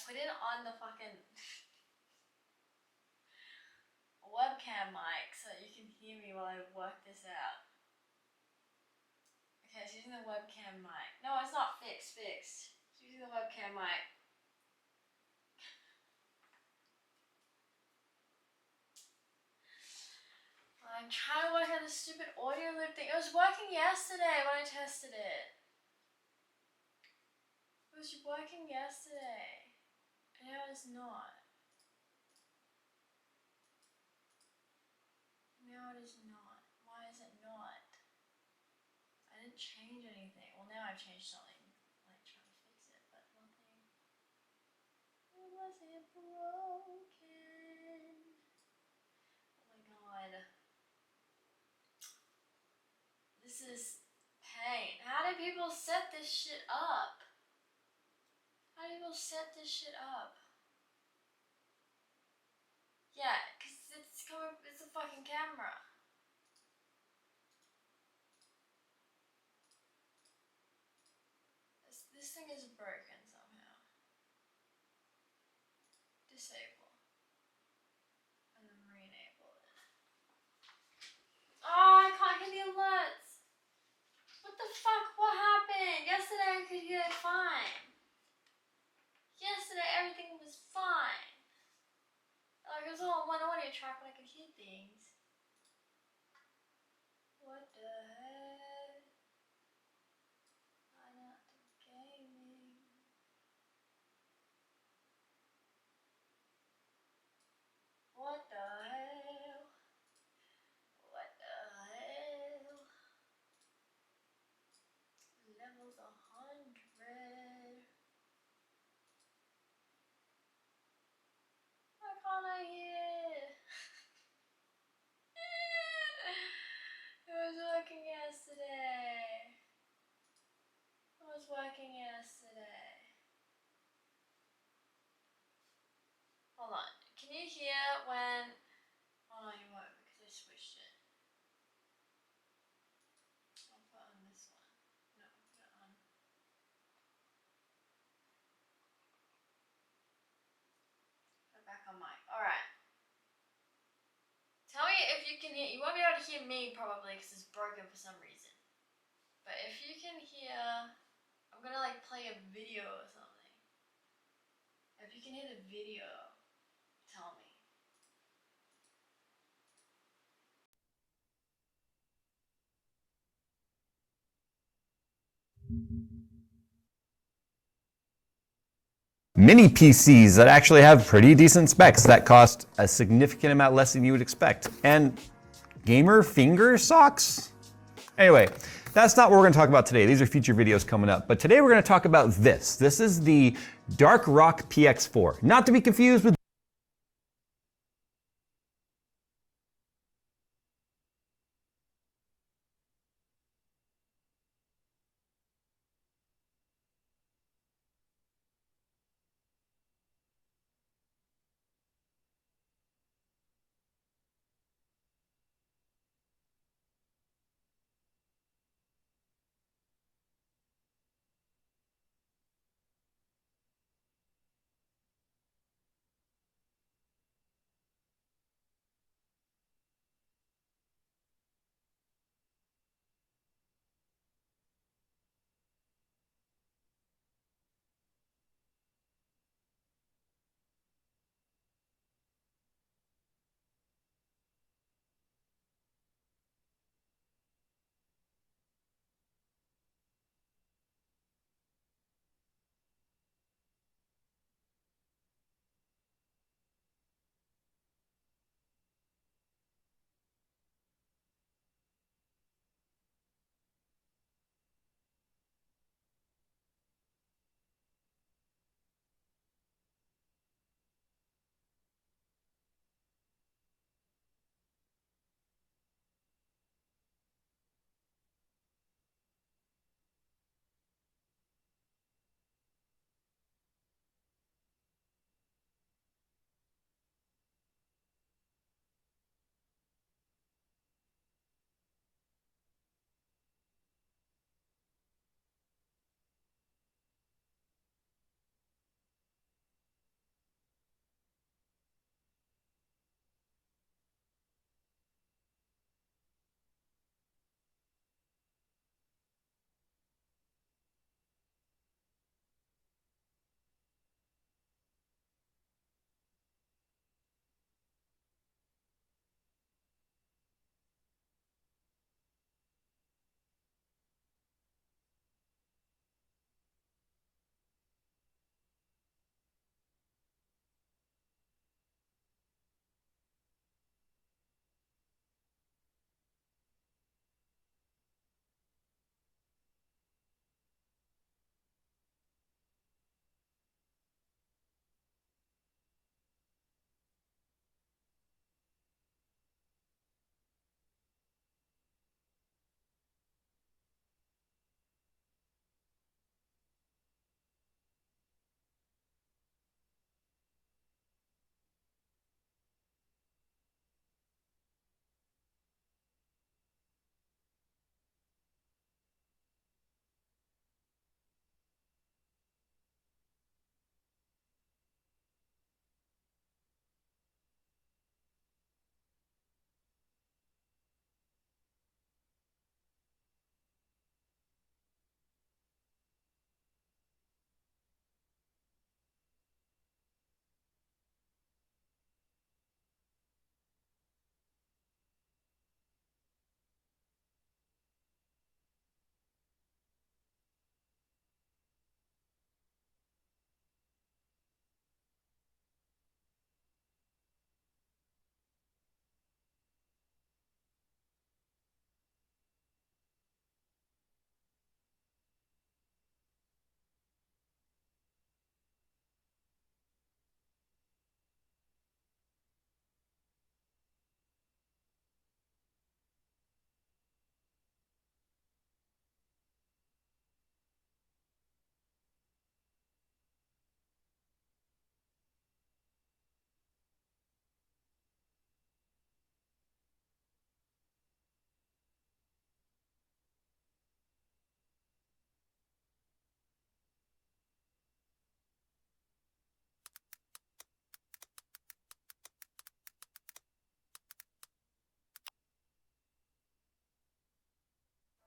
put it on the fucking webcam mic so that you can hear me while I work this out. Okay, it's using the webcam mic. No, it's not fixed. It's using the webcam mic. I'm trying to work out this stupid audio loop thing. It was working yesterday when I tested it. It was working yesterday. And now it's not. Now it is not. Why is it not? I didn't change anything. Well, now I've changed something. Like trying to fix it, but nothing. It wasn't broken. Oh my god. This is pain. How do people set this shit up? How do people set this shit up? Yeah, because it's a fucking camera. This thing is broken somehow. Disable. And then re-enable it. Oh, I can't hear the alerts. What the fuck? What happened? Yesterday I could hear it fine. Yesterday everything was fine. Like it was all on one audio track but I could hear things. What the heck? I'm not gaming. What the hell? What the hell? Level's 100. Why can't I hear? It was working yesterday. It was working yesterday. Hold on. Can you hear when... Oh no, you won't because I switched it. I'll put on this one. No, I'll put it on. Put it back on mic. Alright. Tell me if you can hear... You won't be able to hear me probably because it's broken for some reason. But if you can hear... I'm gonna like play a video or something. If you can hear the video, tell me. Mini PCs that actually have pretty decent specs that cost a significant amount less than you would expect. And gamer finger socks? Anyway, that's not what we're gonna talk about today. These are future videos coming up. But today we're gonna talk about this. This is the Dark Rock PX4. Not to be confused with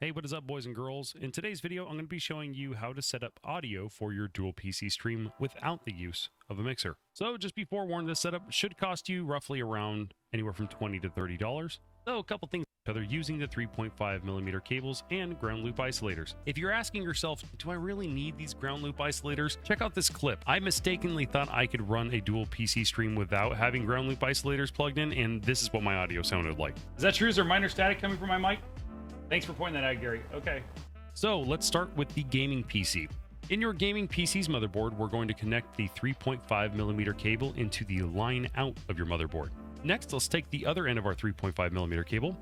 Hey, what is up, boys and girls? In today's video, I'm going to be showing you how to set up audio for your dual PC stream without the use of a mixer. So just be forewarned, this setup should cost you roughly around anywhere from $20 to $30. So a couple things. They're using the 3.5mm cables and ground loop isolators. If you're asking yourself, do I really need these ground loop isolators? Check out this clip. I mistakenly thought I could run a dual PC stream without having ground loop isolators plugged in, and this is what my audio sounded like. Is that true? Is there minor static coming from my mic? Thanks for pointing that out, Gary. Okay. So let's start with the gaming PC. In your gaming PC's motherboard, we're going to connect the 3.5mm cable into the line out of your motherboard. Next, let's take the other end of our 3.5mm cable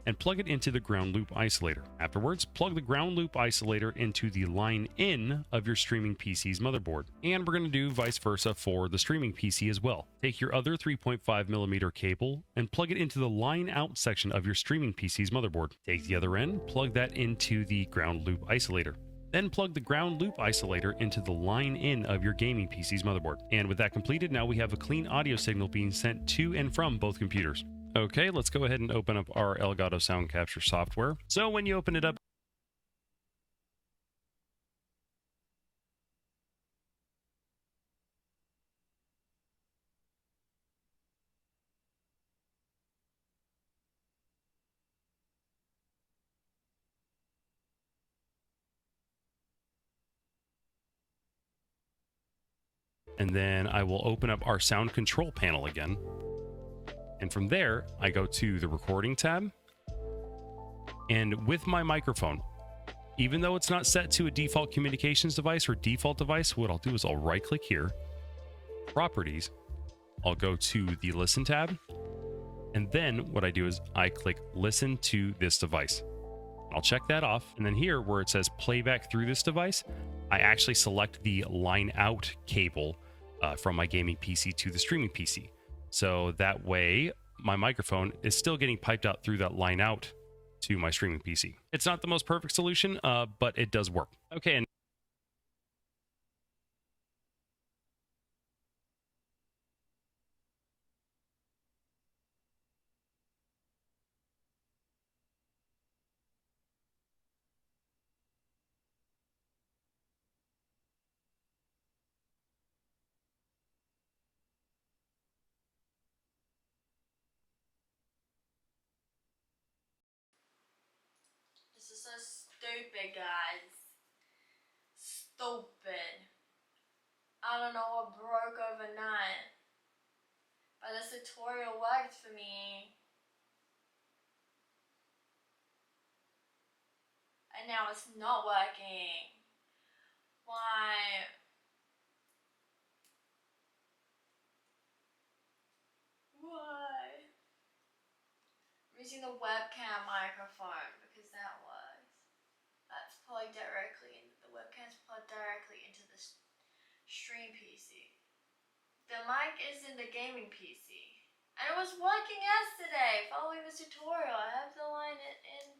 and plug it into the ground loop isolator. Afterwards, plug the ground loop isolator into the line in of your streaming PC's motherboard. And we're going to do vice versa for the streaming PC as well. Take your other 3.5mm cable and plug it into the line out section of your streaming PC's motherboard. Take the other end, plug that into the ground loop isolator. Then plug the ground loop isolator into the line in of your gaming PC's motherboard. And with that completed, now we have a clean audio signal being sent to and from both computers. Okay, let's go ahead and open up our Elgato sound capture software. So when you open it up, and then I will open up our sound control panel again. And from there, I go to the recording tab. And with my microphone, even though it's not set to a default communications device or default device, what I'll do is I'll right click here, properties, I'll go to the listen tab. And then what I do is I click listen to this device. I'll check that off. And then here where it says playback through this device, I actually select the line out cable from my gaming PC to the streaming PC. So that way my microphone is still getting piped out through that line out to my streaming PC. It's not the most perfect solution, but it does work. Okay. And This is so stupid, guys. Stupid. I don't know what broke overnight, but this tutorial worked for me. And now it's not working. Why? Why? I'm using the webcam microphone because that works. That's plugged directly in. The webcam's plugged directly into the stream PC. The mic is in the gaming PC. And it was working yesterday following this tutorial. I have to line it in.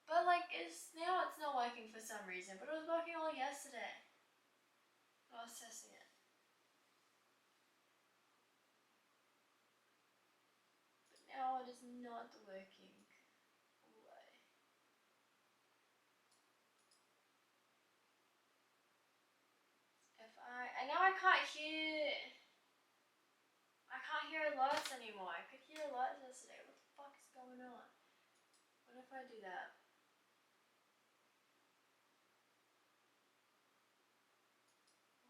But like now it's not working for some reason, but it was working all yesterday. I was testing it. But now it is not working. Why? And now I can't hear alerts anymore. I could hear alerts yesterday. What the fuck is going on? What if I do that?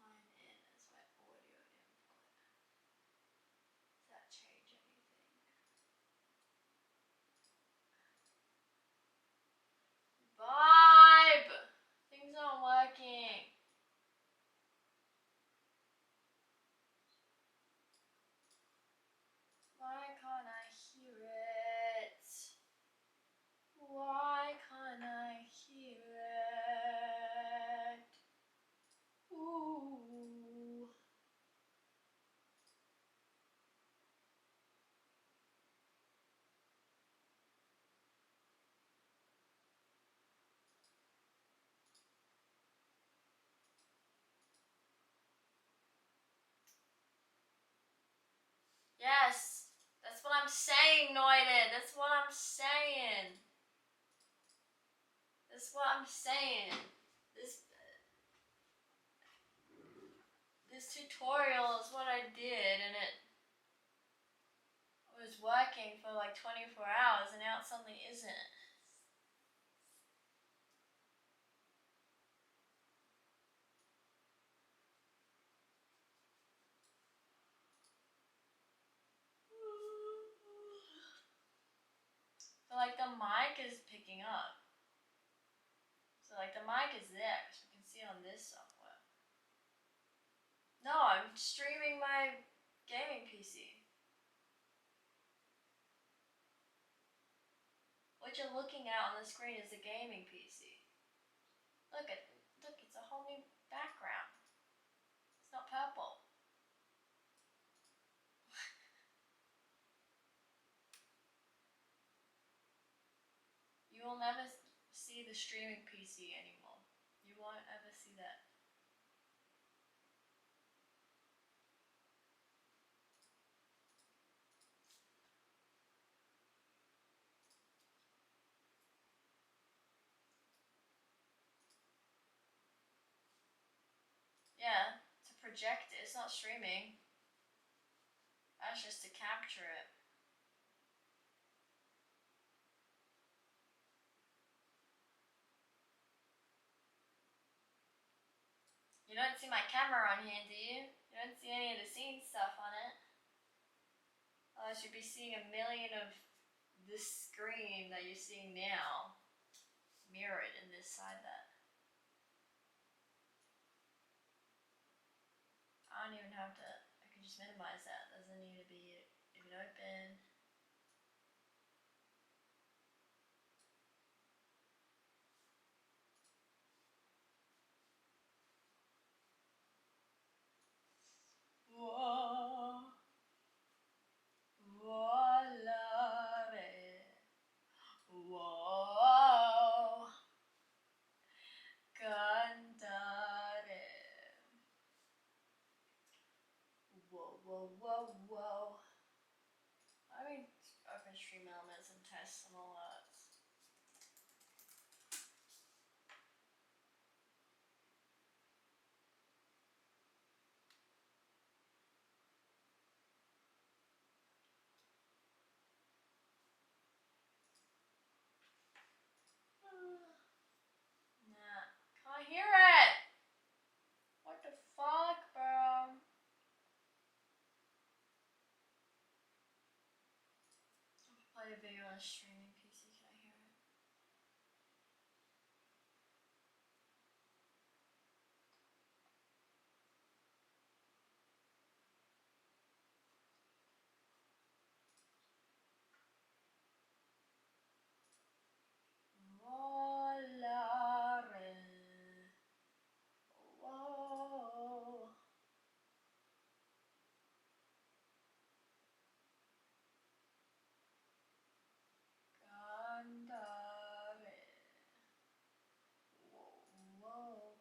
Line in as my audio input. Does that change anything? Vibe! Things aren't working. Why can't I hear it? Why can't I hear it? Ooh. Yes, that's what I'm saying, Noided. That's what I'm saying. That's what I'm saying. This tutorial is what I did, and it was working for like 24 hours, and now it suddenly isn't. So like the mic is picking up. So like the mic is there, so we can see on this software. No, I'm streaming my gaming PC. What you're looking at on the screen is the gaming PC. Look, it's a whole new background. It's not purple. You will never see the streaming PC anymore. You won't ever see that. Yeah, to project it. It's not streaming. That's just to capture it. You don't see my camera on here, do you? You don't see any of the scene stuff on it. Otherwise you'd be seeing a million of this screen that you're seeing now mirrored in this side that. I don't even have to, I can just minimize that. It doesn't need to be even open. Whoa. Volare. Whoa. Cantare. Whoa, whoa, whoa, whoa. I mean, open stream elements and test some alerts. Nah, can't hear it. What the fuck, bro? Play a video on a streaming PC. Can I hear it? Volare. Whoa. Cantare. Whoa, whoa.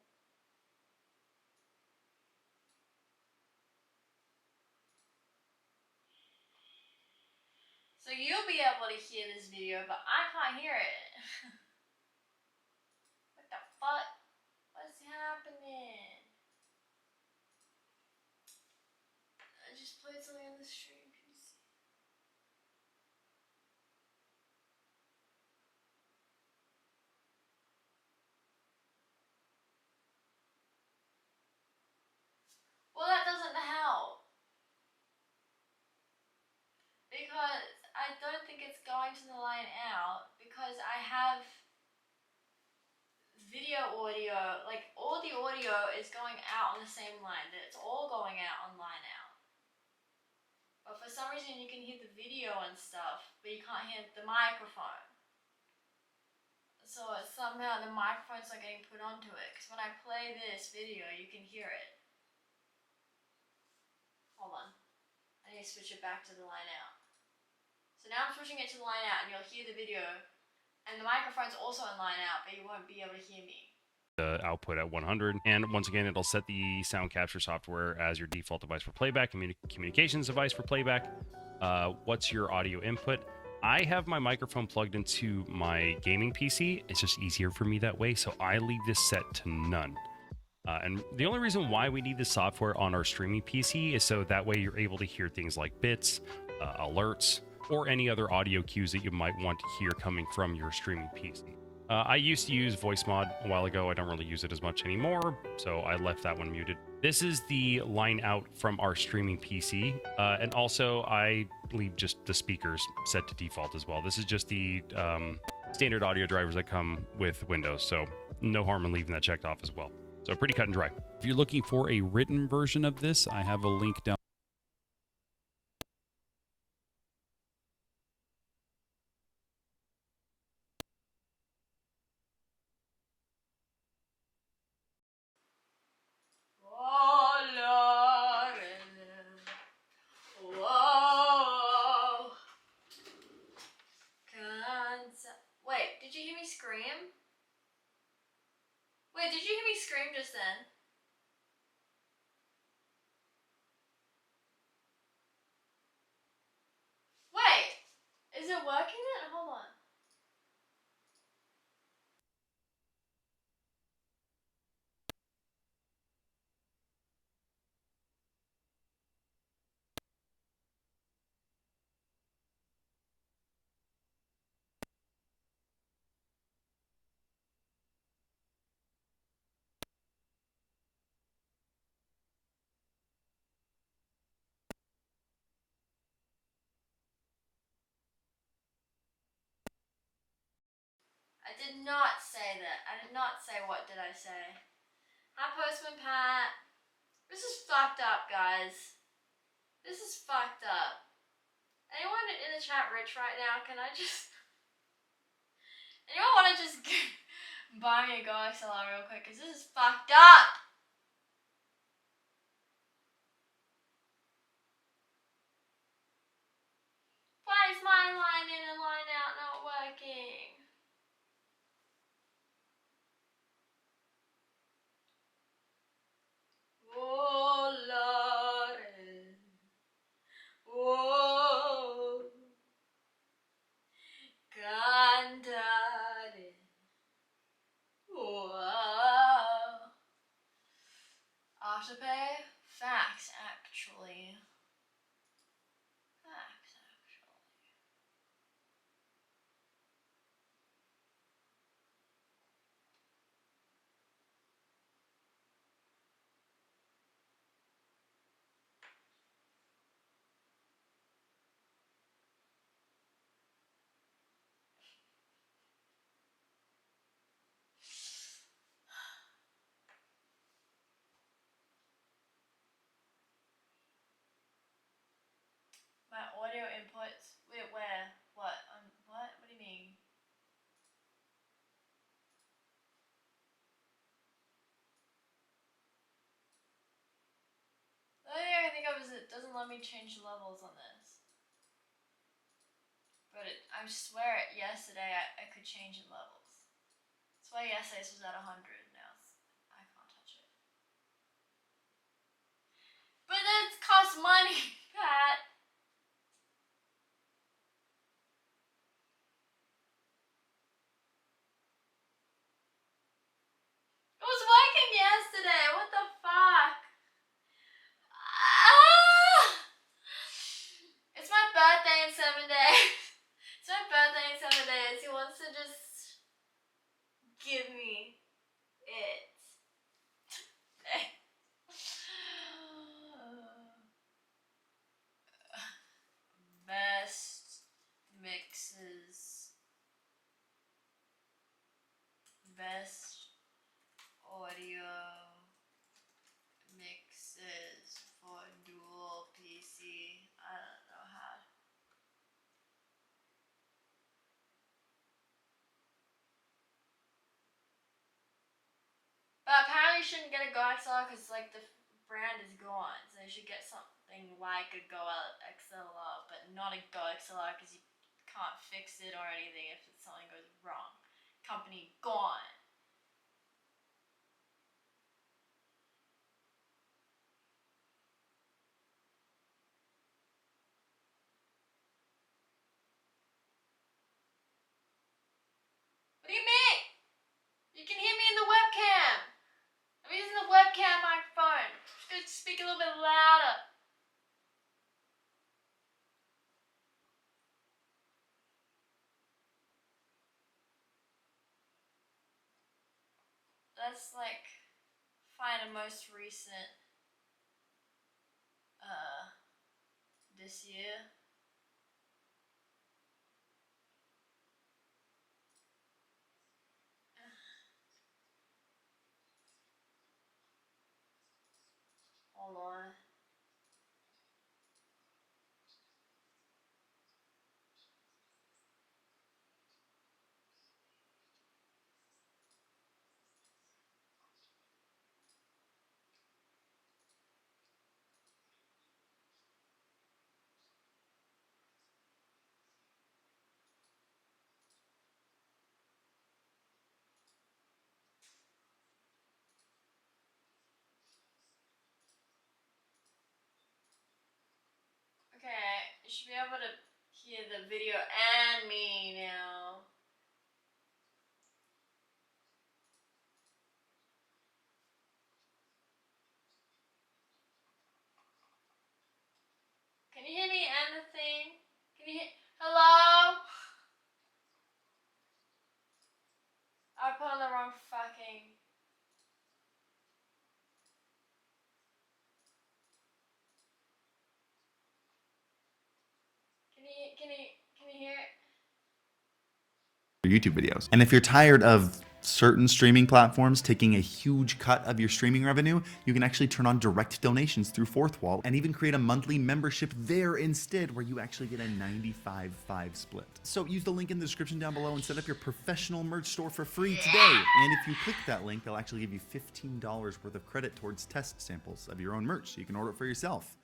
So you'll be able to hear this video, but I can't hear it. What the fuck? What's happening? I just played something on the stream PC. Well, that doesn't help. Because I don't think it's going to the line out, because I have video audio, like all the audio is going out on the same line. It's all going out on line out. But for some reason you can hear the video and stuff, but you can't hear the microphone. So somehow the microphone's not getting put onto it, because when I play this video you can hear it. Hold on. I need to switch it back to the line out. So now I'm switching it to the line out and you'll hear the video, and the microphone's also in line out, but you won't be able to hear me. The output at 100, and once again it'll set the sound capture software as your default device for playback, communications device for playback. What's your audio input? I have my microphone plugged into my gaming PC. It's just easier for me that way, so I leave this set to none. And the only reason why we need this software on our streaming PC is so that way you're able to hear things like bits, alerts, or any other audio cues that you might want to hear coming from your streaming PC. I used to use voice mod a while ago. I don't really use it as much anymore, so I left that one muted. This is the line out from our streaming PC, and also I leave just the speakers set to default as well. This is just the standard audio drivers that come with Windows, so no harm in leaving that checked off as well. So pretty cut and dry. If you're looking for a written version of this, I have a link down. Whoa. Wait, did you hear me scream? Wait, did you hear me scream just then? Wait, is it working then? Hold on. I did not say that. I did not say what did I say. Hi, Postman Pat. This is fucked up, guys. This is fucked up. Anyone in the chat rich right now? Can I just... Anyone want to just buy me a Go XLR real quick? Because this is fucked up. Why is my line in and line out not working? Oh, Lord. Oh, Gandare. Whoa. Autopay? Facts, actually. Facts, actually. My audio inputs. Wait, where? What? What? What do you mean? The only thing I think of is it doesn't let me change levels on this. But I swear yesterday I could change the levels. That's why yesterday's was at 100 now. I can't touch it. But that costs money, Pat. It was working yesterday. What the fuck? Ah! It's my birthday in 7 days. It's my birthday in 7 days. He wants to just give me it. Best mixes. Best audio mixes for dual PC. I don't know how. But apparently you shouldn't get a Go XLR because like the brand is gone. So you should get something like a Go XLR, but not a Go XLR because you can't fix it or anything if something goes wrong. Company gone. speak a little bit louder. Let's like find a most recent this year. Hold on. Okay, you should be able to hear the video and me now. Can you hear me and the thing? Can you hear? Hello? I put on the wrong fucking. Can you hear it? YouTube videos. And if you're tired of certain streaming platforms taking a huge cut of your streaming revenue, you can actually turn on direct donations through Fourth Wall and even create a monthly membership there instead, where you actually get a 95/5 split. So use the link in the description down below and set up your professional merch store for free today. And if you click that link, they'll actually give you $15 worth of credit towards test samples of your own merch, so you can order it for yourself.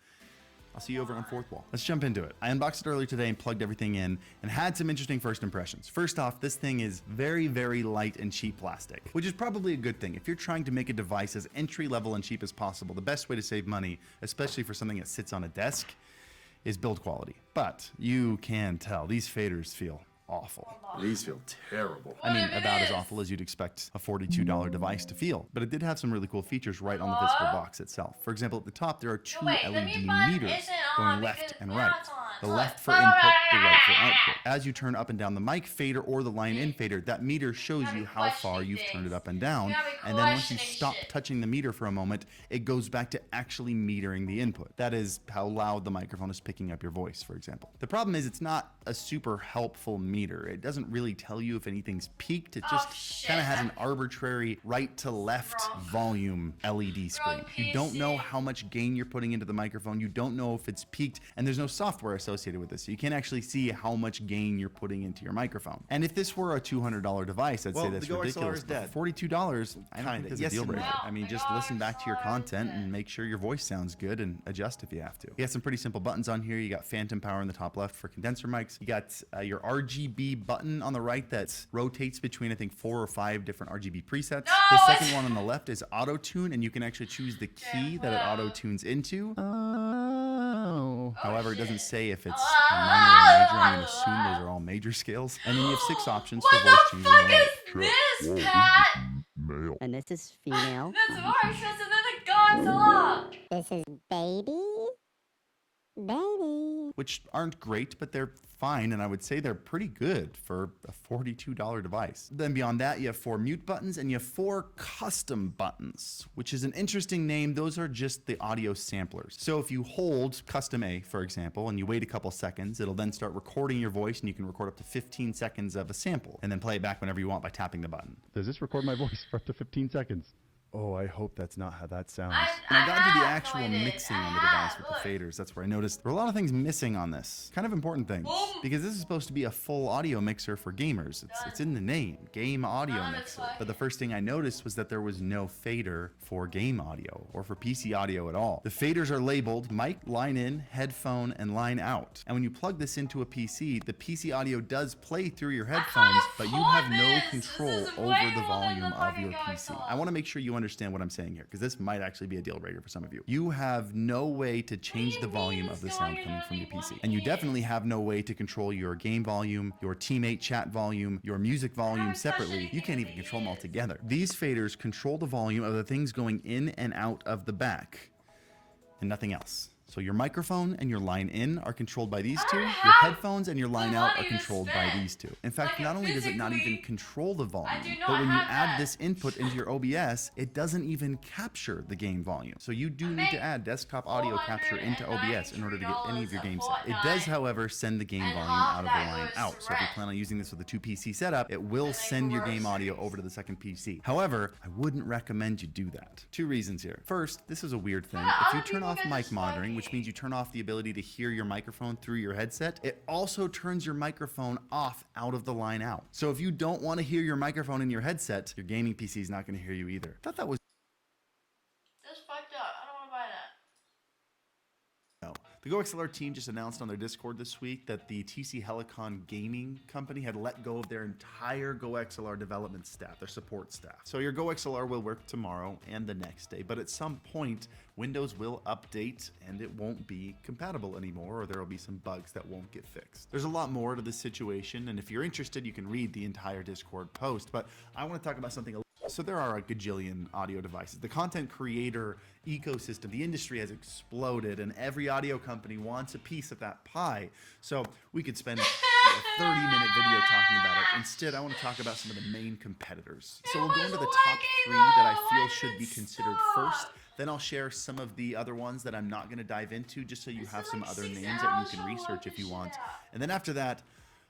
I'll see you over on Fourth Wall. Let's jump into it. I unboxed it earlier today and plugged everything in and had some interesting first impressions. First off, this thing is very, very light and cheap plastic, which is probably a good thing. If you're trying to make a device as entry level and cheap as possible, the best way to save money, especially for something that sits on a desk, is build quality. But you can tell these faders feel awful. These feel terrible. I mean, about as awful as you'd expect a $42 device to feel. But it did have some really cool features right on the physical box itself. For example, at the top, there are two LED meters going left and right. The left for input, the right for output. As you turn up and down the mic fader or the line in fader, that meter shows you how far you've turned it up and down. And then once you stop touching the meter for a moment, it goes back to actually metering the input. That is how loud the microphone is picking up your voice, for example. The problem is it's not a super helpful meter. It doesn't really tell you if anything's peaked. It just kind of has an arbitrary right to left volume LED screen. You don't know how much gain you're putting into the microphone. You don't know if it's peaked, and there's no software associated with this. So you can't actually see how much gain you're putting into your microphone. And if this were a $200 device, I'd say that's ridiculous. But $42, I don't think that's a deal breaker. I mean, just listen back to your content and make sure your voice sounds good and adjust if you have to. You got some pretty simple buttons on here. You got phantom power in the top left for condenser mics. You got your RGB button on the right that rotates between, I think, 4 or 5 different RGB presets. The second one on the left is auto tune, and you can actually choose the key that it auto tunes into. However, it doesn't say if it's a minor or major. I'm going to assume those are all major scales. And then you have 6 options for voice changing. What the fuck is this, Pat? Male. And this is female. That's voice, and then the guns are. This is baby. Baby. Which aren't great, but they're fine, and I would say they're pretty good for a $42 device. Then beyond that, you have 4 mute buttons and you have 4 custom buttons, which is an interesting name. Those are just the audio samplers. So if you hold custom A, for example, and you wait a couple seconds, it'll then start recording your voice, and you can record up to 15 seconds of a sample and then play it back whenever you want by tapping the button. Does this record my voice for up to 15 seconds? Oh, I hope that's not how that sounds. When I got into the actual mixing on the device with the faders, that's where I noticed there were a lot of things missing on this. Kind of important things. Because this is supposed to be a full audio mixer for gamers. It's in the name, game audio mixer. But the first thing I noticed was that there was no fader for game audio or for PC audio at all. The faders are labeled mic, line in, headphone, and line out. And when you plug this into a PC, the PC audio does play through your headphones, but you have no control over the volume of your PC. I want to make sure you understand what I'm saying here, because this might actually be a deal breaker for some of you. You have no way to change the volume of the sound coming from your PC. And you definitely have no way to control your game volume, your teammate chat volume, your music volume separately. You can't even control them all together. These faders control the volume of the things going in and out of the back. and nothing else. So your microphone and your line in are controlled by these two. Your have headphones and your line the out are money to controlled by spend. these two. In fact, Like, not only does it not even physically, control the volume, do but not when you have add that. this input into your OBS, it doesn't even capture the game volume. So you do need to add desktop audio capture into OBS in order to get any of your games set. It does, however, send the game And volume half out of the that line goes out. to So if you rent. plan on using this with a 2 PC setup, it will then send your game audio groceries. over to the second PC. However, I wouldn't recommend you do that. Two reasons here. First, this is a weird thing. How do If you other turn people off get mic this monitoring, which lucky? means you turn off the ability to hear your microphone through your headset, it also turns your microphone off out of the line out. So if you don't want to hear your microphone in your headset, your gaming PC is not going to hear you either. I thought that was That's fucked up. I don't want to buy that. no. The GoXLR team just announced on their Discord this week that the TC Helicon gaming company had let go of their entire GoXLR development staff, their support staff. So your GoXLR will work tomorrow and the next day, but at some point, Windows will update and it won't be compatible anymore, or there will be some bugs that won't get fixed. There's a lot more to this situation, and if you're interested, you can read the entire Discord post, but I want to talk about something so there are a gajillion audio devices. The content creator ecosystem, the industry has exploded, and every audio company wants a piece of that pie. So we could spend a 30-minute video talking about it. Instead, I want to talk about some of the main competitors. So we'll go into the top 3 that I feel should be considered first. Then I'll share some of the other ones that I'm not going to dive into, just so you have some other names that you can research if you want. And then after that,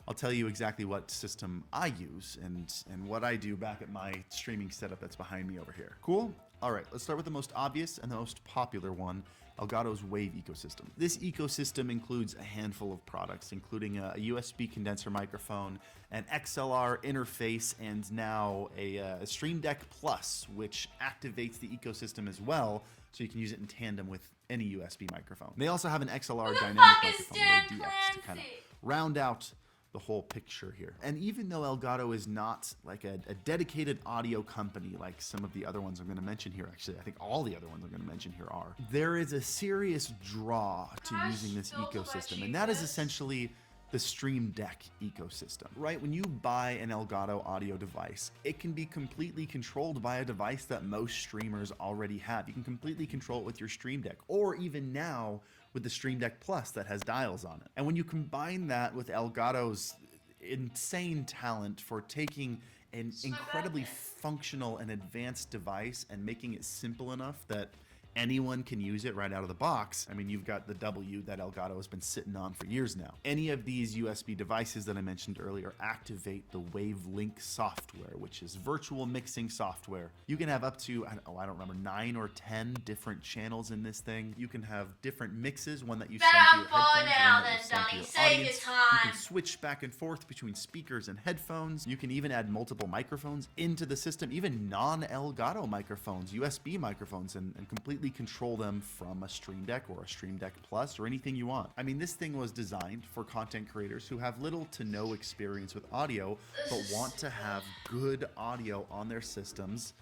I'll tell you exactly what system I use and what I do back at my streaming setup that's behind me over here. Cool? All right, let's start with the most obvious and the most popular one, Elgato's Wave ecosystem. This ecosystem includes a handful of products, including a USB condenser microphone, an XLR interface, and now a Stream Deck Plus, which activates the ecosystem as well, so you can use it in tandem with any USB microphone. They also have an XLR dynamic microphone, Wave DX, to kind of round out the whole picture here. And even though Elgato is not like a dedicated audio company like some of the other ones I'm going to mention here, actually I think all the other ones I'm going to mention here are, there is a serious draw to using this ecosystem, and that is essentially the Stream Deck ecosystem, right? When you buy an Elgato audio device, it can be completely controlled by a device that most streamers already have. You can completely control it with your Stream Deck, or even now with the Stream Deck Plus that has dials on it. And when you combine that with Elgato's insane talent for taking an incredibly functional and advanced device and making it simple enough that anyone can use it right out of the box. I mean, you've got the W that Elgato has been sitting on for years now. Any of these USB devices that I mentioned earlier activate the WaveLink software, which is virtual mixing software. You can have up to, I don't remember, 9 or 10 different channels in this thing. You can have different mixes, one that you send to your headphones, one that you send to your audience. You can switch back and forth between speakers and headphones. You can even add multiple microphones into the system, even non-Elgato microphones, USB microphones, and completely control them from a Stream Deck or a Stream Deck Plus or anything you want. I mean, this thing was designed for content creators who have little to no experience with audio, but want to have good audio on their systems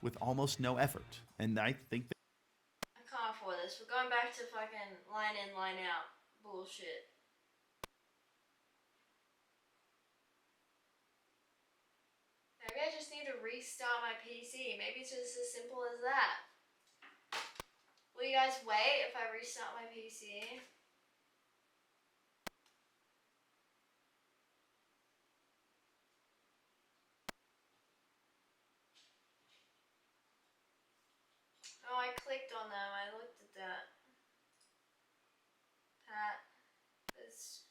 with almost no effort. And I think that I can't afford this. We're going back to fucking line in, line out bullshit. Maybe I just need to restart my PC. Maybe it's just as simple as that. Will you guys wait if I restart my PC? Oh, I clicked on them. I looked at that. That is...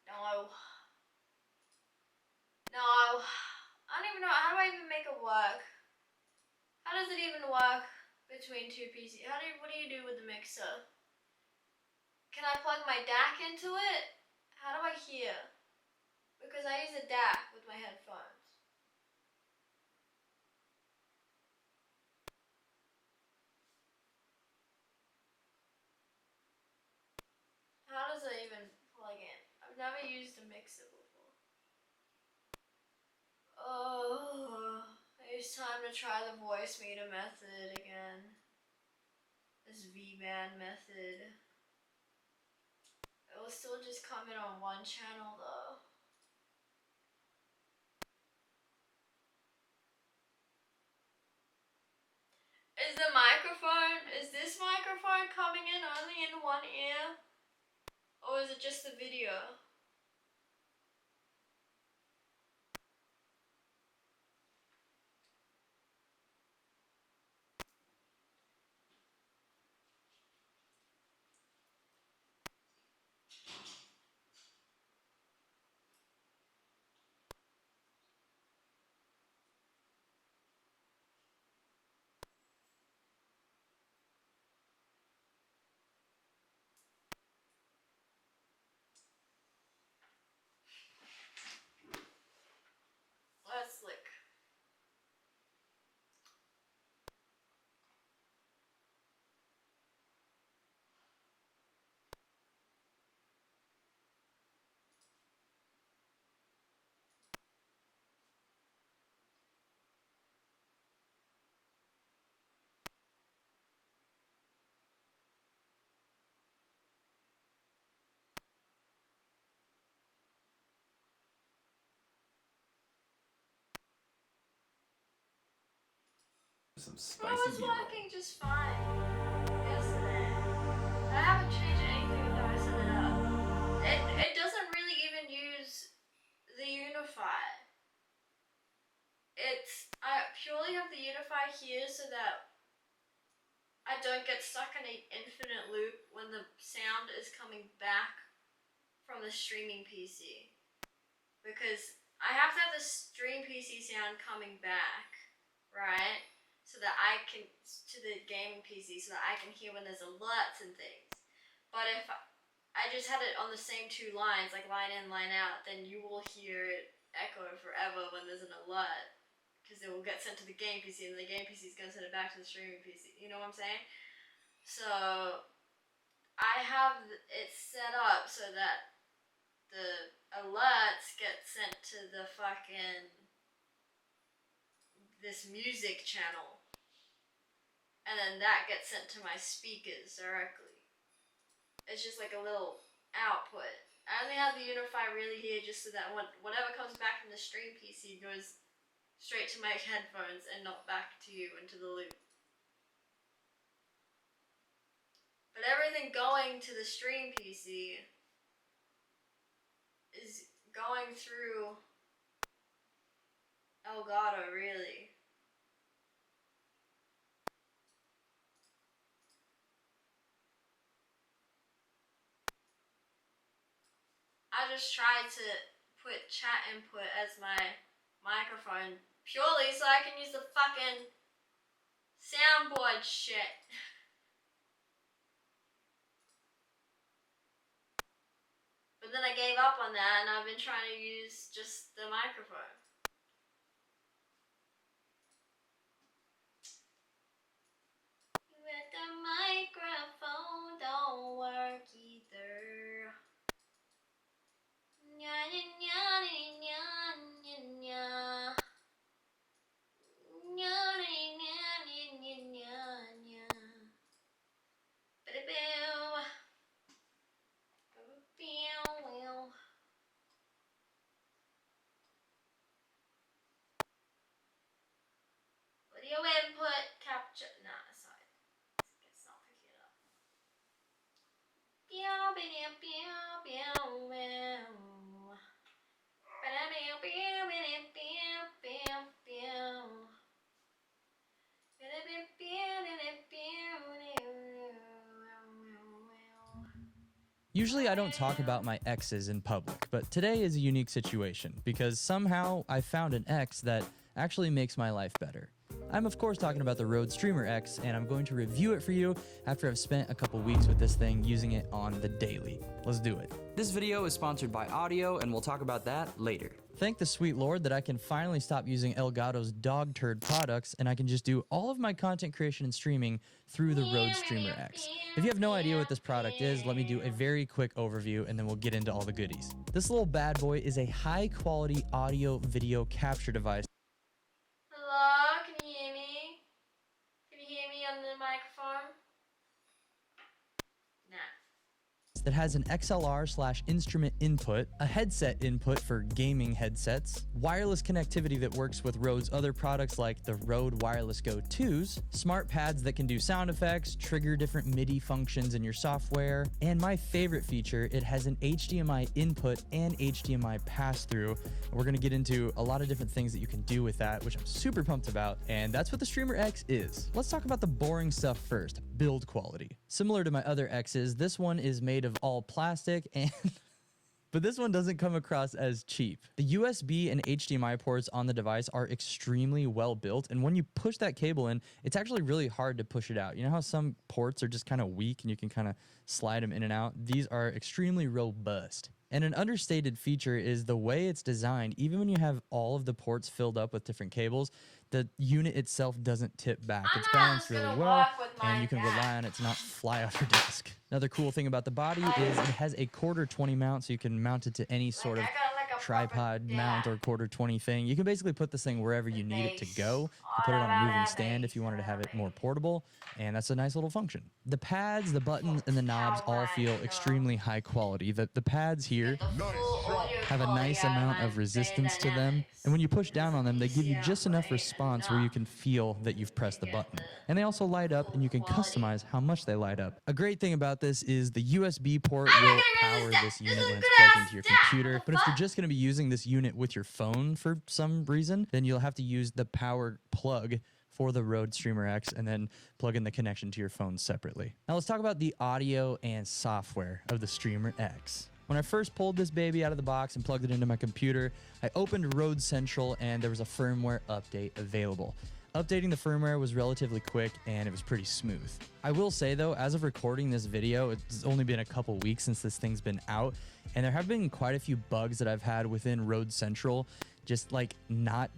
No. No. I don't even know. How do I even make it work? How does it even work between two PCs? What do you do with the mixer? Can I plug my DAC into it? How do I hear? Because I use a DAC with my headphones. How does it even plug in? I've never used a mixer before. Oh, it's time to try the voice meter method again. This V-band method. It will still just come in on one channel though. Is this one ear? Or is it just the video? Let's look. Some Well, spicy it's B-roll. working just fine yesterday. I haven't changed anything though I set it up. It doesn't really even use the Unify. I purely have the Unify here so that I don't get stuck in an infinite loop when the sound is coming back from the streaming PC. Because I have to have the stream PC sound coming back, right? So that I can, to the gaming PC, so that I can hear when there's alerts and things. But if I just had it on the same two lines, like line in, line out, then you will hear it echo forever when there's an alert. Because it will get sent to the game PC, and the game PC is going to send it back to the streaming PC. You know what I'm saying? So I have it set up so that the alerts get sent to the fucking this music channel, and then that gets sent to my speakers directly. It's just like a little output. I only have the Unify really here just so that whatever comes back from the stream PC goes straight to my headphones and not back to you into the loop. But everything going to the stream PC is going through Elgato, really. I just tried to put chat input as my microphone purely so I can use the fucking soundboard shit. But then I gave up on that and I've been trying to use just the microphone. But the microphone don't work either. Nya nya nya nya nya nya. Nya nya nya nya nya nya. Ba-da-bow. Ba-ba-bow. Audio input capture. Nah, sorry. It's not picking it up. Pew, pew, pew, pew, pew. Ba-da-pew, pew, pew, pew, pew, pew. Ba-da-pew, pew, pew, pew, pew. Usually I don't talk about my exes in public, but today is a unique situation because somehow I found an ex that actually makes my life better. I'm of course talking about the Rode Streamer X, and I'm going to review it for you after I've spent a couple weeks with this thing using it on the daily. Let's do it. This video is sponsored by Audio, and we'll talk about that later. Thank the sweet Lord that I can finally stop using Elgato's dog turd products, and I can just do all of my content creation and streaming through the Rode Streamer X. If you have no idea what this product is, let me do a very quick overview and then we'll get into all the goodies. This little bad boy is a high quality audio video capture device. Hello, can you hear me? Can you hear me on the microphone? Nah. that has an XLR/instrument input, a headset input for gaming headsets, wireless connectivity that works with Rode's other products like the Rode Wireless Go 2s, smart pads that can do sound effects, trigger different MIDI functions in your software, and my favorite feature, it has an HDMI input and HDMI pass-through. We're gonna get into a lot of different things that you can do with that, which I'm super pumped about, and that's what the Streamer X is. Let's talk about the boring stuff first, build quality. Similar to my other X's, this one is made of all plastic and but this one doesn't come across as cheap. The USB and HDMI ports on the device are extremely well built, and when you push that cable in, it's actually really hard to push it out. You know how some ports are just kind of weak and you can kind of slide them in and out? These are extremely robust. And an understated feature is the way it's designed. Even when you have all of the ports filled up with different cables, the unit itself doesn't tip back. It's balanced really well, and you can rely on it to not fly off your desk. Another cool thing about the body is it has a quarter 20 mount, so you can mount it to any sort of tripod mount or quarter 20 thing. You can basically put this thing wherever you need it to go. You can put it on a moving stand if you wanted to have it more portable, and that's a nice little function. The pads, the buttons, and the knobs all feel extremely high quality. The pads here have a nice amount of resistance to them, and when you push down on them, they give you just enough response where you can feel that you've pressed the button. And they also light up, and you can customize how much they light up. A great thing about this is the USB port will power this unit when it's plugged into your computer, but if you're just going to be using this unit with your phone for some reason, then you'll have to use the power plug for the Rode Streamer X and then plug in the connection to your phone separately. Now let's talk about the audio and software of the Streamer X. When I first pulled this baby out of the box and plugged it into my computer, I opened Rode Central and there was a firmware update available. Updating the firmware was relatively quick and it was pretty smooth. I will say though, as of recording this video, it's only been a couple weeks since this thing's been out, and there have been quite a few bugs that I've had within Rode Central, just like not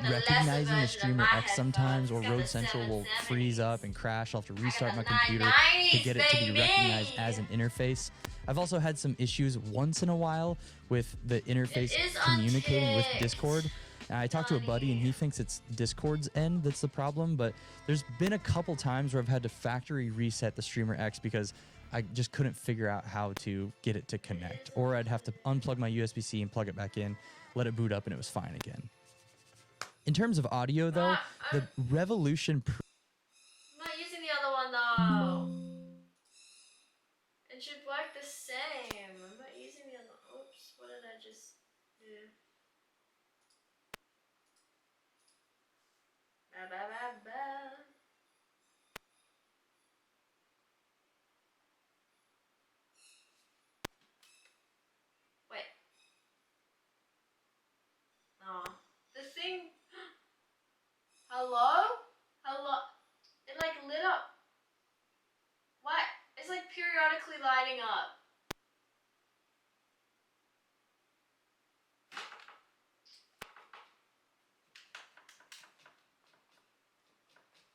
recognizing the Streamer X sometimes, or Rode Central will freeze up and crash. I'll have to restart my computer to get it to be recognized as an interface. I've also had some issues once in a while with the interface communicating with Discord. I talked to a buddy and he thinks it's Discord's end that's the problem, but there's been a couple times where I've had to factory reset the Streamer X because I just couldn't figure out how to get it to connect, or I'd have to unplug my USB-C and plug it back in, let it boot up, and it was fine again. In terms of audio though, the Revolution I'm not using the other one though. It should work the same. I'm not using the other. Oops, what did I just do? Ba ba ba ba. Wait. Oh, the thing. Hello? Hello? It like lit up. What? It's like periodically lighting up.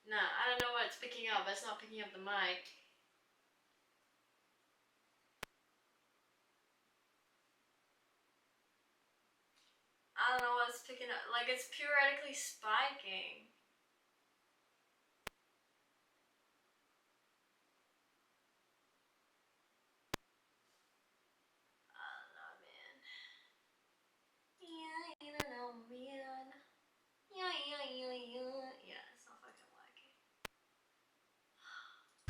No, I don't know what it's picking up, but it's not picking up the mic. I don't know what it's picking up. Like, it's periodically spiking. I don't know, man. Yeah, I don't know, man. Yeah, it's not fucking working.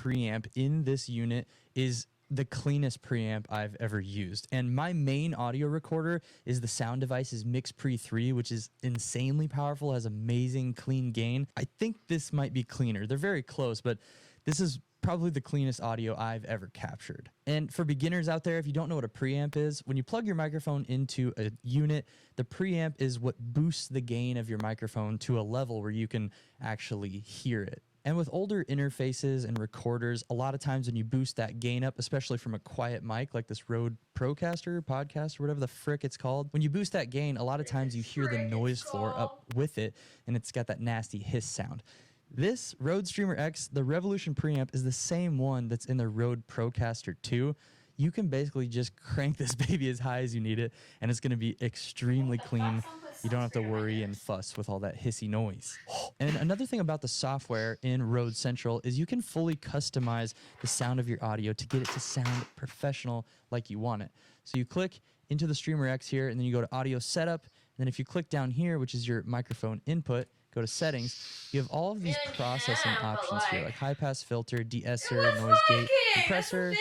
preamp in this unit is the cleanest preamp I've ever used. And my main audio recorder is the Sound Devices Mix Pre 3, which is insanely powerful, has amazing clean gain. I think this might be cleaner. They're very close, but this is probably the cleanest audio I've ever captured. And for beginners out there, if you don't know what a preamp is, when you plug your microphone into a unit, the preamp is what boosts the gain of your microphone to a level where you can actually hear it. And with older interfaces and recorders, a lot of times when you boost that gain up, especially from a quiet mic like this Rode Procaster, Podcast, or whatever the frick it's called, when you boost that gain, a lot of times you hear the noise floor up with it, and it's got that nasty hiss sound. This Rode Streamer X, the Revolution preamp, is the same one that's in the Rode Procaster 2. You can basically just crank this baby as high as you need it, and it's going to be extremely clean. You don't have to worry and fuss with all that hissy noise. And another thing about the software in Rode Central is you can fully customize the sound of your audio to get it to sound professional like you want it. So you click into the Streamer X here, and then you go to Audio Setup. And then if you click down here, which is your microphone input, go to Settings, you have all of these processing options here, like high pass filter, de-esser, noise gate, compressor,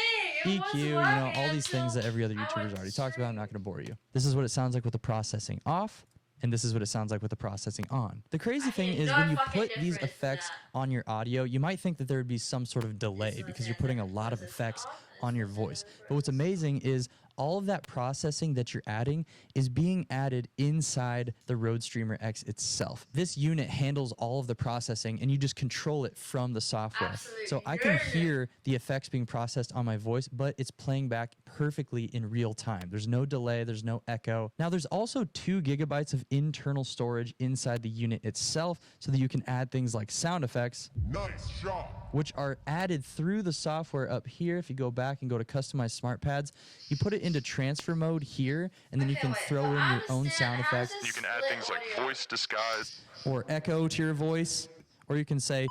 EQ, you know, all these things that every other YouTuber's already talked about. I'm not going to bore you. This is what it sounds like with the processing off, and this is what it sounds like with the processing on. The crazy thing is when you put these effects on your audio, you might think that there would be some sort of delay because you're putting a lot of effects on your voice. But what's amazing is all of that processing that you're adding is being added inside the Rode Streamer X itself. This unit handles all of the processing, and you just control it from the software. Absolutely. So I can hear the effects being processed on my voice, but it's playing back perfectly in real time. There's no delay, there's no echo. Now there's also 2 gigabytes of internal storage inside the unit itself so that you can add things like sound effects. Nice shot. Which are added through the software up here. If you go back and go to customize smart pads, you put it into transfer mode here, and then you can throw in your own sound effects. You can add things like voice disguise. Or echo to your voice, or you can say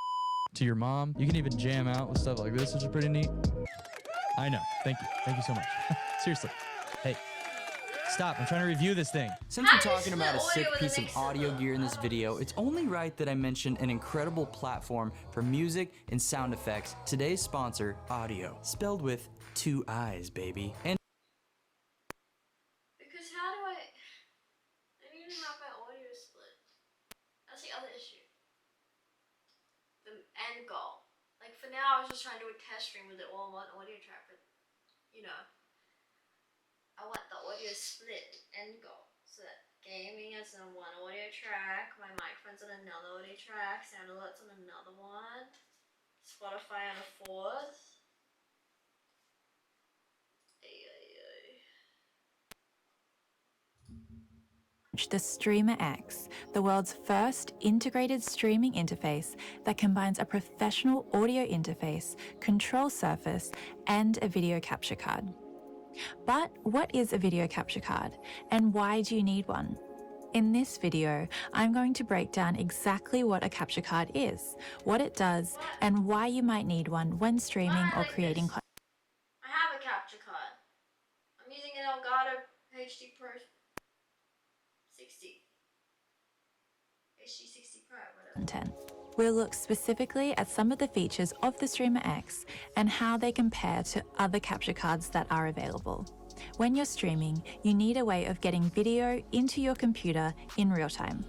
to your mom. You can even jam out with stuff like this, which is pretty neat. I know. Thank you so much. Seriously. Hey, stop. I'm trying to review this thing. Since we're talking about a sick piece of audio gear in this video, it's only right that I mention an incredible platform for music and sound effects. Today's sponsor, Audio, spelled with 2 I's, baby. And Because how do I don't even have my audio split. That's the other issue. The end goal. Like for now, I was just trying to do a test stream with it all in one audio track, but you know, I want the audio split end goal. So that gaming is on one audio track, my microphone's on another audio track, sound alerts on another one, Spotify on a 4th. The Streamer X, the world's first integrated streaming interface that combines a professional audio interface, control surface, and a video capture card. But what is a video capture card, and why do you need one? In this video, I'm going to break down exactly what a capture card is, what it does, and why you might need one when streaming or creating content. I have a capture card. I'm using an Elgato HD Pro 60. HD60 Pro, whatever. We'll look specifically at some of the features of the Streamer X and how they compare to other capture cards that are available. When you're streaming, you need a way of getting video into your computer in real time.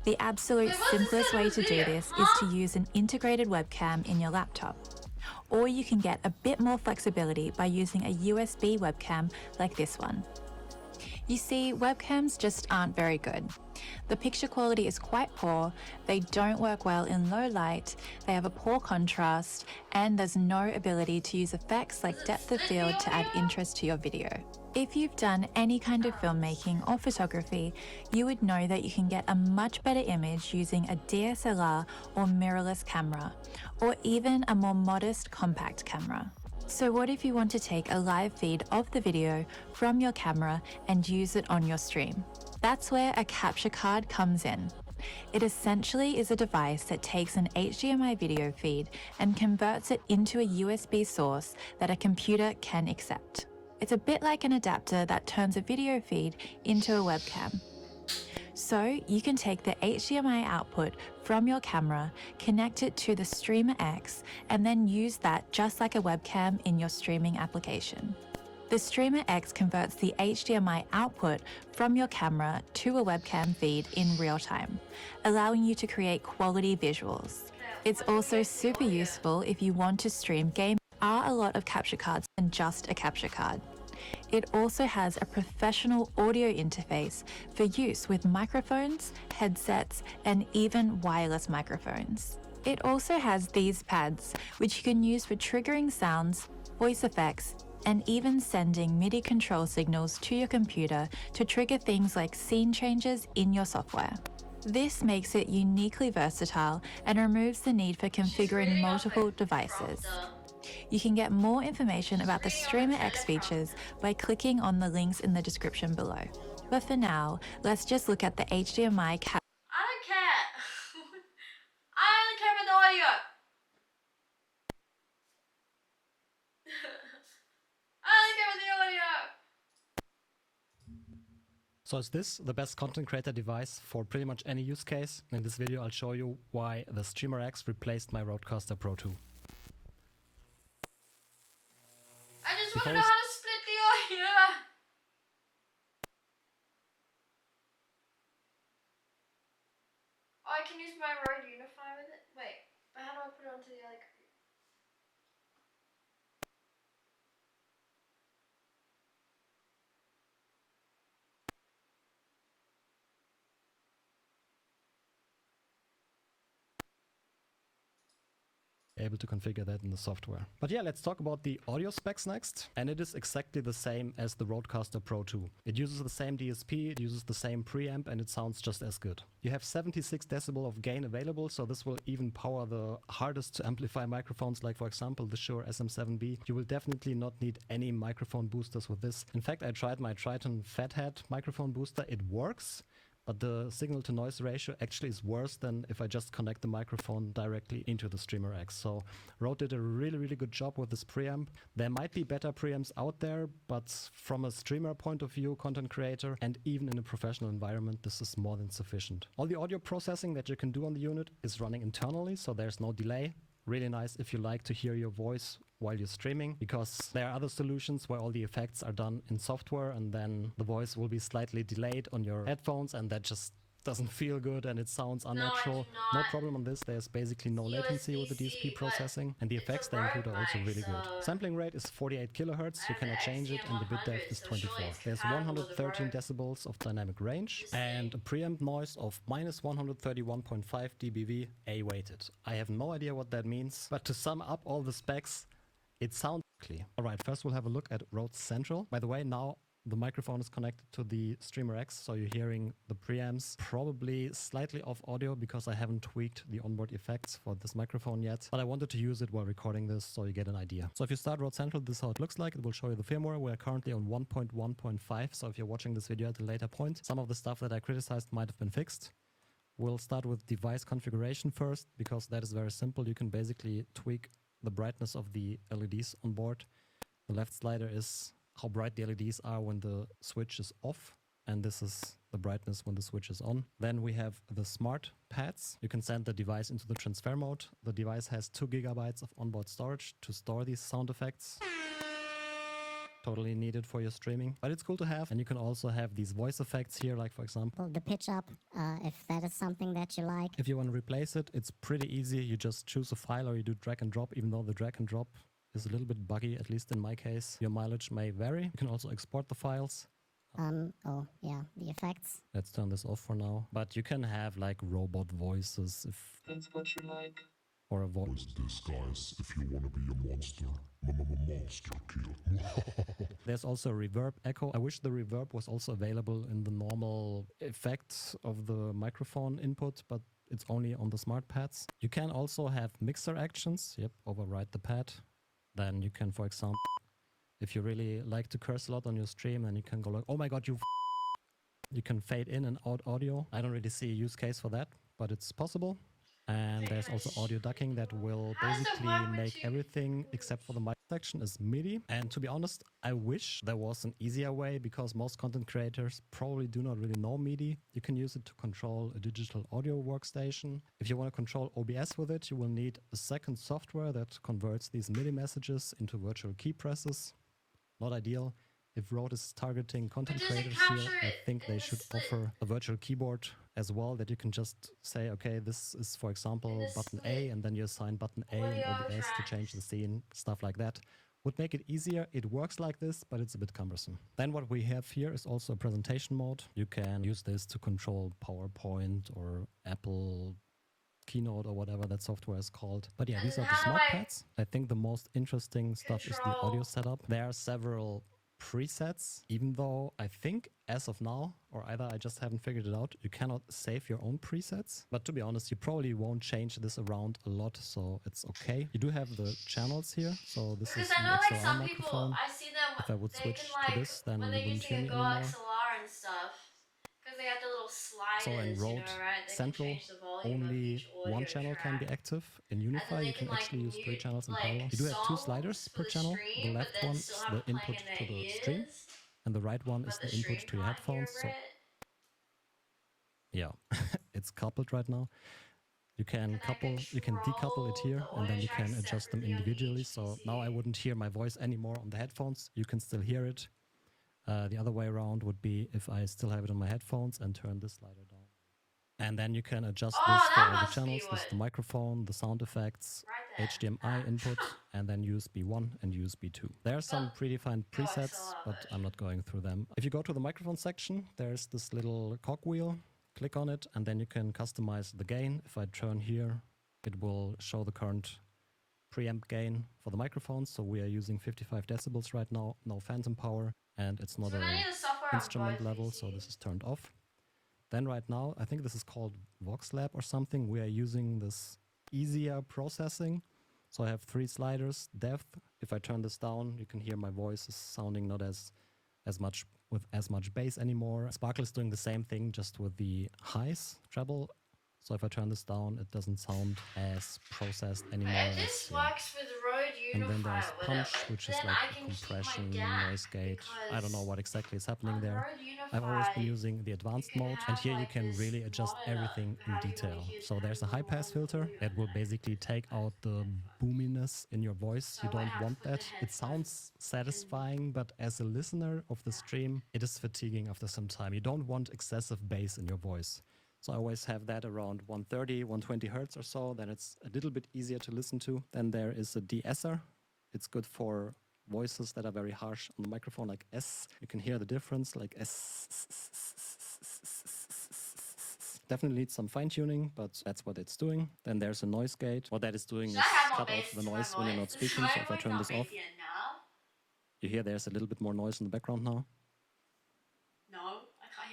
The absolute simplest way to do this is to use an integrated webcam in your laptop. Or you can get a bit more flexibility by using a USB webcam like this one. You see, webcams just aren't very good. The picture quality is quite poor, they don't work well in low light, they have a poor contrast, and there's no ability to use effects like depth of field to add interest to your video. If you've done any kind of filmmaking or photography, you would know that you can get a much better image using a DSLR or mirrorless camera, or even a more modest compact camera. So what if you want to take a live feed of the video from your camera and use it on your stream? That's where a capture card comes in. It essentially is a device that takes an HDMI video feed and converts it into a USB source that a computer can accept. It's a bit like an adapter that turns a video feed into a webcam. So you can take the HDMI output from your camera, connect it to the Streamer X, and then use that just like a webcam in your streaming application. The Streamer X converts the HDMI output from your camera to a webcam feed in real time, allowing you to create quality visuals. It's also super useful if you want to stream games. There are a lot of capture cards than just a capture card. It also has a professional audio interface for use with microphones, headsets, and even wireless microphones. It also has these pads, which you can use for triggering sounds, voice effects, and even sending MIDI control signals to your computer to trigger things like scene changes in your software. This makes it uniquely versatile and removes the need for configuring multiple devices. You can get more information about the Streamer X features by clicking on the links in the description below. But for now, let's just look at the HDMI cap. I don't care. I only care about the audio. I only care about the audio. So is this the best content creator device for pretty much any use case? In this video I'll show you why the Streamer X replaced my Rodecaster Pro 2. I just want to know how to split the audio. Oh, I can use my Rode Unify with it? Wait, but how do I put it onto the other computer? Able to configure that in the software. But yeah, let's talk about the audio specs next. And it is exactly the same as the Rodecaster Pro 2. It uses the same DSP, it uses the same preamp, and it sounds just as good. You have 76 decibel of gain available, so this will even power the hardest to amplify microphones, like for example the Shure SM7B. You will definitely not need any microphone boosters with this. In fact, I tried my Triton Fathead microphone booster. It works, but the signal to noise ratio actually is worse than if I just connect the microphone directly into the Streamer X. So Rode did a really good job with this preamp. There might be better preamps out there, but from a streamer point of view, content creator, and even in a professional environment, this is more than sufficient. All the audio processing that you can do on the unit is running internally, so there's no delay. Really nice if you like to hear your voice while you're streaming, because there are other solutions where all the effects are done in software and then the voice will be slightly delayed on your headphones and that just doesn't feel good and it sounds unnatural. No problem on this. There's basically no latency with the DSP processing, and the effects they include are also really good. Sampling rate is 48 kilohertz, you cannot change it, and the bit depth is 24. There's 113 decibels of dynamic range and a preamp noise of minus 131.5 dBV A-weighted. I have no idea what that means, but to sum up all the specs, it sounds clear. Alright, first we'll have a look at Rode Central. By the way, now the microphone is connected to the Streamer X, so you're hearing the preamps. Probably slightly off audio because I haven't tweaked the onboard effects for this microphone yet, but I wanted to use it while recording this so you get an idea. So if you start Rode Central, this is how it looks like. It will show you the firmware. We're currently on 1.1.5, so if you're watching this video at a later point, some of the stuff that I criticized might have been fixed. We'll start with device configuration first, because that is very simple. You can basically tweak the brightness of the LEDs on board. The left slider is how bright the LEDs are when the switch is off, and this is the brightness when the switch is on. Then we have the smart pads. You can send the device into the transfer mode. The device has 2 GB of onboard storage to store these sound effects. Totally needed for your streaming, but it's cool to have. And you can also have these voice effects here, like for example the pitch up, if that is something that you like. If you want to replace it, it's pretty easy. You just choose a file or you do drag and drop, even though the drag and drop is a little bit buggy, at least in my case. Your mileage may vary. You can also export the files. Oh yeah, the effects. Let's turn this off for now. But you can have like robot voices if That's what you like. Or a voice Disguise if you want to be a monster. Monster kill. There's also a reverb echo. I wish the reverb was also available in the normal effect of the microphone input, but it's only on the smart pads. You can also have mixer actions. Yep, override the pad. Then you can, for example, if you really like to curse a lot on your stream, then you can go like, oh my god, you can fade in and out audio. I don't really see a use case for that, but it's possible. And there's also audio ducking that will basically make everything except for the mic section is MIDI. And to be honest, I wish there was an easier way, because most content creators probably do not really know MIDI. You can use it to control a digital audio workstation. If you want to control OBS with it, you will need a second software that converts these MIDI messages into virtual key presses. Not ideal. If Rode is targeting content creators here, I think they should offer a virtual keyboard as well, that you can just say, okay, this is, for example, button A, and then you assign button A in OBS to change the scene, stuff like that. Would make it easier. It works like this, but it's a bit cumbersome. Then what we have here is also a presentation mode. You can use this to control PowerPoint or Apple Keynote or whatever that software is called. But yeah, these are the smart pads. I think the most interesting stuff is the audio setup. There are several presets, even though I think as of now, or either I just haven't figured it out, you cannot save your own presets. But to be honest, you probably won't change this around a lot, so it's okay. You do have the channels here, so this is the XLR microphone. I see them, if I would switch can, to this, then you when they're wouldn't hear using me a Go anymore. XLR and stuff, So in Rode Central, only one channel can be active. In Unify, you can actually use 3 channels in parallel. You do have 2 sliders per channel. The left one is the input to the stream, and the right one is the input to your headphones. So yeah, it's coupled right now. You can decouple it here, and then you can adjust them individually. So now I wouldn't hear my voice anymore on the headphones. You can still hear it. The other way around would be if I still have it on my headphones and turn this slider down. And then you can adjust this for all the channels. This is the microphone, the sound effects, HDMI input, and then USB 1 and USB 2. There are some predefined presets, but I'm not going through them. If you go to the microphone section, there's this little cogwheel. Click on it, and then you can customize the gain. If I turn here, it will show the current preamp gain for the microphone. So we are using 55 decibels right now, no phantom power, and it's not an instrument level, so this is turned off. Then right now, I think this is called VoxLab or something. We are using this easier processing. So I have 3 sliders, depth. If I turn this down, you can hear my voice is sounding not as much with as much bass anymore. Sparkle is doing the same thing, just with the highs, treble. So if I turn this down, it doesn't sound as processed anymore. If this works with Rode Unify, and then there's punch, which is like a compression, noise gate. I don't know what exactly is happening there. I've always been using the advanced mode, and here you can really adjust everything in detail. So there's a high pass filter that will basically take out the boominess in your voice. You don't want that. It sounds satisfying, but as a listener of the stream, it is fatiguing after some time. You don't want excessive bass in your voice. So I always have that around 130, 120 hertz or so. Then it's a little bit easier to listen to. Then there is a de-esser. It's good for voices that are very harsh on the microphone, like S. You can hear the difference, like S. Definitely needs some fine-tuning, but that's what it's doing. Then there's a noise gate. What that is doing is cut off the noise when you're not speaking. So if I turn this off, you hear there's a little bit more noise in the background now.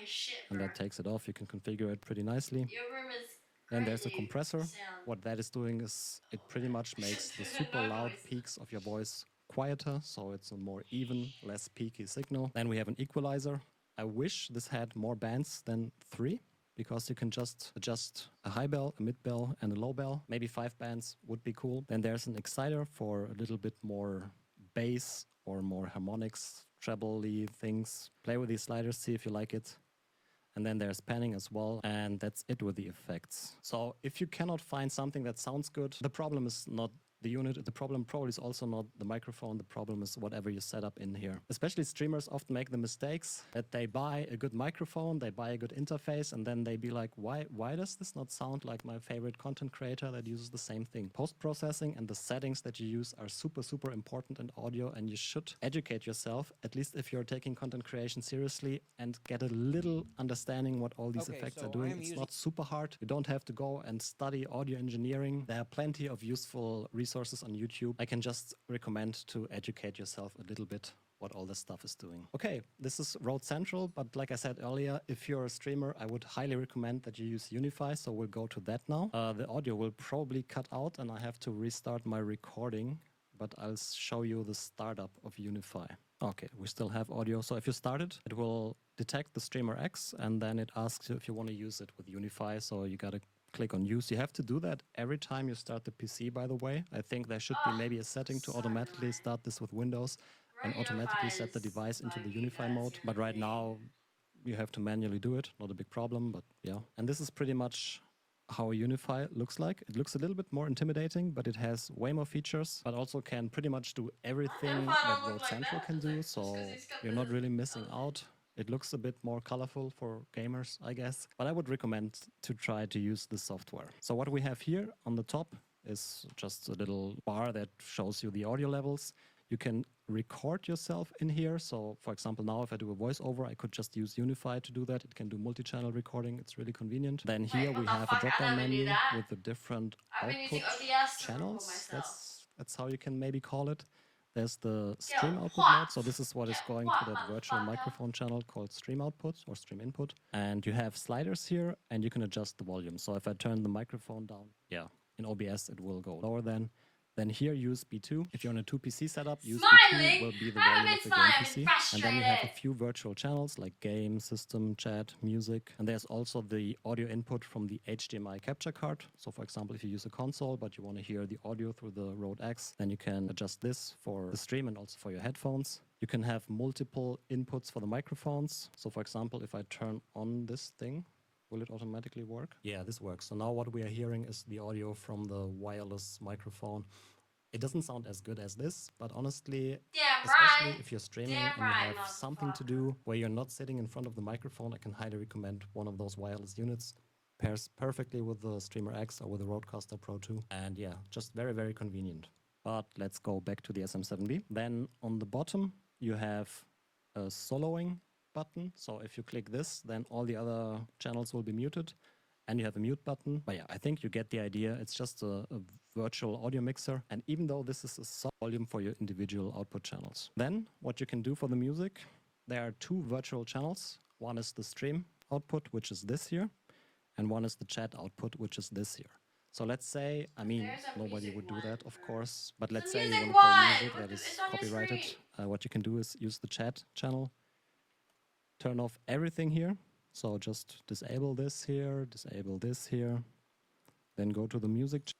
Shit, and that takes it off. You can configure it pretty nicely. Your room is then there's a compressor. What that is doing is it pretty much makes the super loud peaks of your voice quieter, so it's a more even, less peaky signal. Then we have an equalizer. I wish this had more bands than 3, because you can just adjust a high bell, a mid bell, and a low bell. Maybe 5 bands would be cool. Then there's an exciter for a little bit more bass or more harmonics, treble-y things. Play with these sliders, see if you like it. And then there's panning as well, and that's it with the effects. So if you cannot find something that sounds good, the problem is not the unit. The problem probably is also not the microphone. The problem is whatever you set up in here. Especially streamers often make the mistakes that they buy a good microphone, they buy a good interface, and then they be like, why does this not sound like my favorite content creator that uses the same thing? Post-processing and the settings that you use are super, super important in audio, and you should educate yourself, at least if you're taking content creation seriously, and get a little understanding what all these effects are doing. It's not super hard. You don't have to go and study audio engineering. There are plenty of useful resources on YouTube. I can just recommend to educate yourself a little bit what all this stuff is doing. Okay, this is Rode Central, but like I said earlier, if you're a streamer, I would highly recommend that you use Unify, so we'll go to that now. The audio will probably cut out and I have to restart my recording, but I'll show you the startup of Unify. Okay, we still have audio. So if you start it, it will detect the streamer X, and then it asks you if you want to use it with Unify, so you gotta click on use. You have to do that every time you start the PC, by the way. I think there should be maybe a setting to automatically start this with Windows and automatically set the device into the Unify mode. But right now, you have to manually do it. Not a big problem, but yeah. And this is pretty much how a Unify looks like. It looks a little bit more intimidating, but it has way more features, but also can pretty much do everything that Rode Central can do, so you're not really missing out. It looks a bit more colorful for gamers, I guess, but I would recommend to try to use the software. So what we have here on the top is just a little bar that shows you the audio levels. You can record yourself in here. So for example, now if I do a voiceover, I could just use Unify to do that. It can do multi-channel recording. It's really convenient. Then here we have a drop-down menu with the different output channels. That's how you can maybe call it. There's the stream output mode, so this is what is going to that virtual microphone channel called stream output or stream input. And you have sliders here, and you can adjust the volume. So if I turn the microphone down, yeah, in OBS it will go lower then. Then here USB 2. If you're on a 2PC setup, USB 2 will be the I volume haven't of your smiling, game I'm PC. And then you have a frustrated. few virtual channels like game, system, chat, music. And there's also the audio input from the HDMI capture card. So for example, if you use a console but you want to hear the audio through the Rode X, then you can adjust this for the stream and also for your headphones. You can have multiple inputs for the microphones. So for example, if I turn on this thing, will it automatically work? Yeah, this works. So now what we are hearing is the audio from the wireless microphone. It doesn't sound as good as this, but honestly, especially if you're streaming and you have something to do where you're not sitting in front of the microphone, I can highly recommend one of those wireless units. Pairs perfectly with the Streamer X or with the Rodecaster Pro 2. And yeah, just very, very convenient. But let's go back to the SM7B. Then on the bottom, you have a soloing button. So if you click this, then all the other channels will be muted. And you have a mute button. But yeah, I think you get the idea. It's just a virtual audio mixer. And even though this is a sub volume for your individual output channels. Then what you can do for the music, there are two virtual channels. One is the stream output, which is this here. And one is the chat output, which is this here. So let's say, I mean, nobody would do that, of course. But let's say you want to play music that is copyrighted. What you can do is use the chat channel. Turn off everything here. So just disable this here, then go to the music.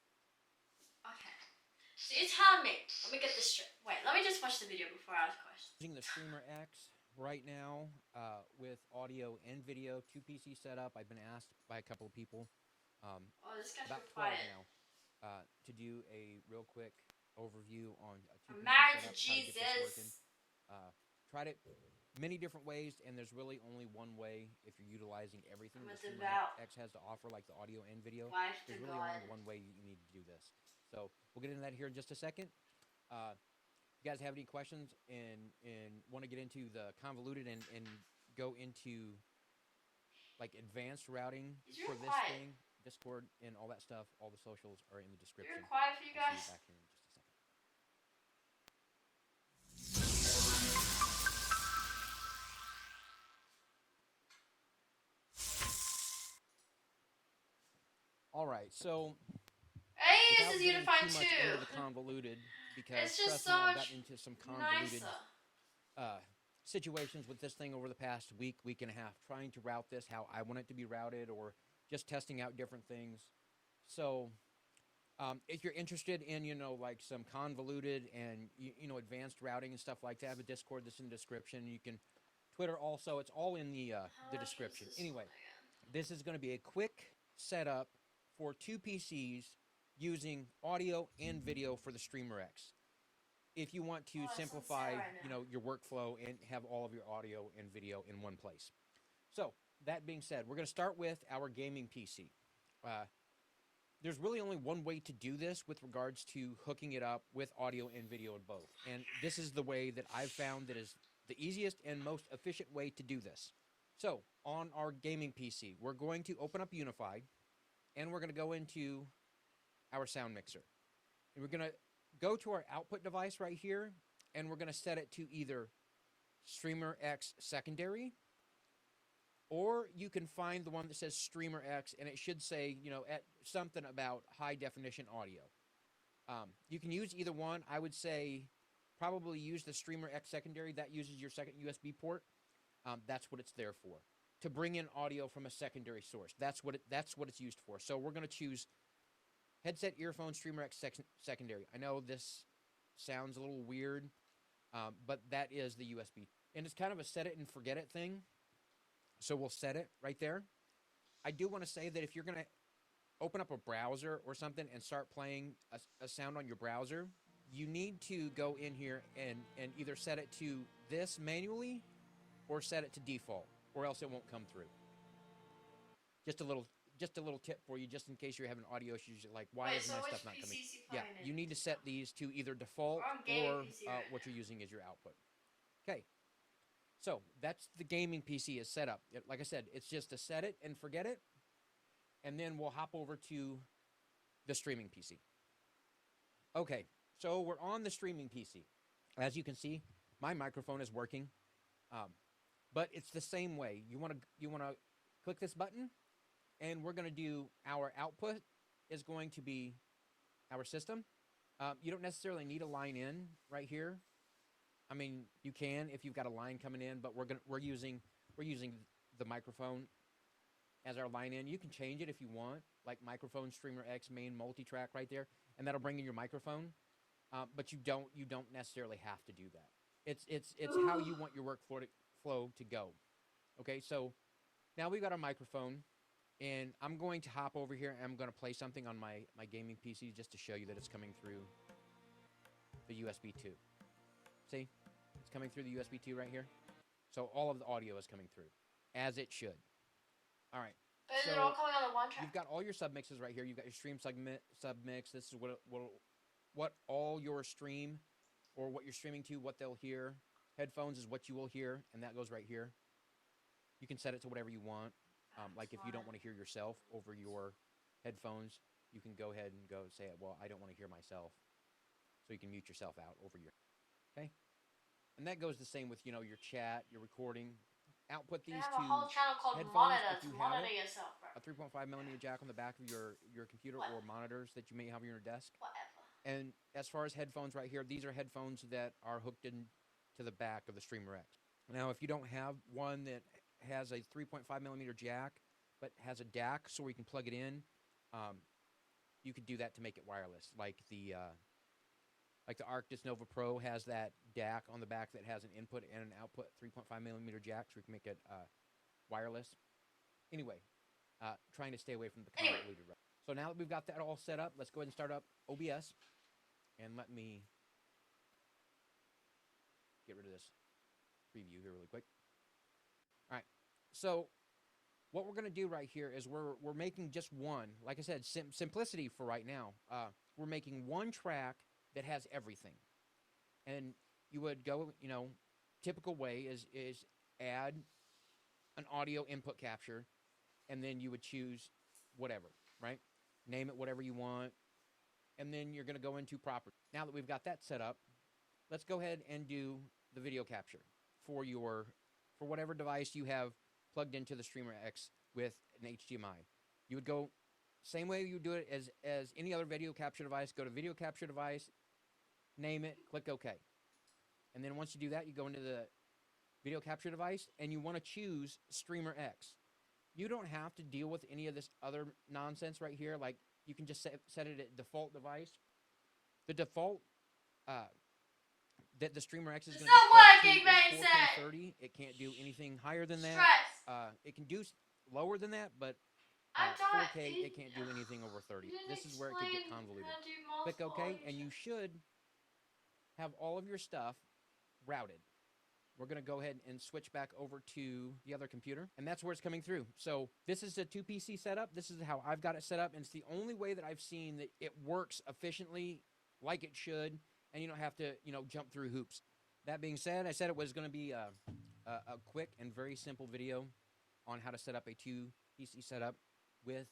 Okay. So you tell me. Let me get this straight. Wait, let me just watch the video before I ask questions. Using the Streamer X right now with audio and video, 2 PC setup. I've been asked by a couple of people, This guy's about 12 quiet. now, to do a real quick overview on a 2 I'm PC married setup, to how to get this working. Jesus. Tried it many different ways, and there's really only one way if you're utilizing everything I'm a that Streamer devout X has to offer, like the audio and video. wife to There's really God. only one way you need to do this. So we'll get into that here in just a second. You guys have any questions and want to get into the convoluted and go into like advanced routing for this thing, Discord and all that stuff, all the socials are in the description. You're quiet for you I'll guys. see you back here in just a second. All right, so This is unified too much too. into the convoluted, because It's just trust me, so I've much gotten into some convoluted nicer. situations with this thing over the past week and a half, trying to route this how I want it to be routed, or just testing out different things. So if you're interested in, like some convoluted and, advanced routing and stuff like that, I have a Discord that's in the description. You can Twitter also. It's all in the description. Anyway, this is going to be a quick setup for 2 PCs using audio and video for the Streamer X. If you want to simplify, your workflow and have all of your audio and video in one place. So that being said, we're going to start with our gaming PC. There's really only one way to do this with regards to hooking it up with audio and video in both. And this is the way that I've found that is the easiest and most efficient way to do this. So on our gaming PC, we're going to open up Unified, and we're going to go into our sound mixer. And we're going to go to our output device right here, and we're going to set it to either Streamer X secondary, or you can find the one that says Streamer X, and it should say, at something about high definition audio. You can use either one. I would say probably use the Streamer X secondary. That uses your second USB port. That's what it's there for, to bring in audio from a secondary source. That's what it's used for. So we're going to choose headset, earphone, Streamer X secondary. I know this sounds a little weird, but that is the USB. And it's kind of a set it and forget it thing. So we'll set it right there. I do want to say that if you're going to open up a browser or something and start playing a sound on your browser, you need to go in here and either set it to this manually or set it to default, or else it won't come through. Just a little tip for you, just in case you're having audio issues, like why isn't my stuff not coming? Yeah, you need to set these to either default or what you're using as your output. Okay, so that's the gaming PC is set up. Like I said, it's just to set it and forget it, and then we'll hop over to the streaming PC. Okay, so we're on the streaming PC. As you can see, my microphone is working, but it's the same way. You want to click this button, and we're going to do our output is going to be our system. You don't necessarily need a line in right here. I mean, you can if you've got a line coming in, but we're using the microphone as our line in. You can change it if you want, like microphone Streamer X main multi-track right there, and that'll bring in your microphone. But you don't necessarily have to do that. It's how you want your workflow to go. Okay, so now we've got our microphone, and I'm going to hop over here and I'm going to play something on my gaming PC just to show you that it's coming through the USB 2. See? It's coming through the USB 2 right here. So all of the audio is coming through, as it should. All right. But is it all coming on the one track? You've got all your submixes right here. You've got your stream submix. This is what all your stream or what you're streaming to, what they'll hear. Headphones is what you will hear, and that goes right here. You can set it to whatever you want. Like if you don't want to hear yourself over your headphones, you can go ahead and say, well, I don't want to hear myself. So you can mute yourself out over your, okay? And that goes the same with, your chat, your recording. Output these have to a whole channel called headphones Monitor if you to have monitor it. yourself, bro. A 3.5mm jack on the back of your computer or monitors that you may have on your desk. Whatever. And as far as headphones right here, these are headphones that are hooked into the back of the Streamer X. Now, if you don't have one that has a 3.5mm jack but has a DAC so you can plug it in, you could do that to make it wireless. Like the Arctis Nova Pro has that DAC on the back that has an input and an output 3.5mm jack, so we can make it wireless. Anyway, trying to stay away from the convoluted. So now that we've got that all set up, let's go ahead and start up OBS. And let me get rid of this preview here really quick. All right, so what we're going to do right here is we're making just one. Like I said, simplicity for right now. We're making one track that has everything. And you would go, typical way is add an audio input capture, and then you would choose whatever, right? Name it whatever you want, and then you're going to go into property. Now that we've got that set up, let's go ahead and do the video capture for whatever device you have plugged into the Streamer X with an HDMI. You would go same way you would do it as any other video capture device. Go to video capture device, name it, click OK. And then once you do that, you go into the video capture device and you want to choose Streamer X. You don't have to deal with any of this other nonsense right here. Like you can just set it at default device. The default that the Streamer X is going to working, is 4K30. It can't do anything higher than that. It can do lower than that, but 4K it can't do anything over 30. This is where it could get convoluted. Click OK, and you should have all of your stuff routed. We're going to go ahead and switch back over to the other computer, and that's where it's coming through. So this is a 2PC setup. This is how I've got it set up, and it's the only way that I've seen that it works efficiently like it should, and you don't have to, jump through hoops. That being said, I said it was going to be a quick and very simple video on how to set up a 2PC setup with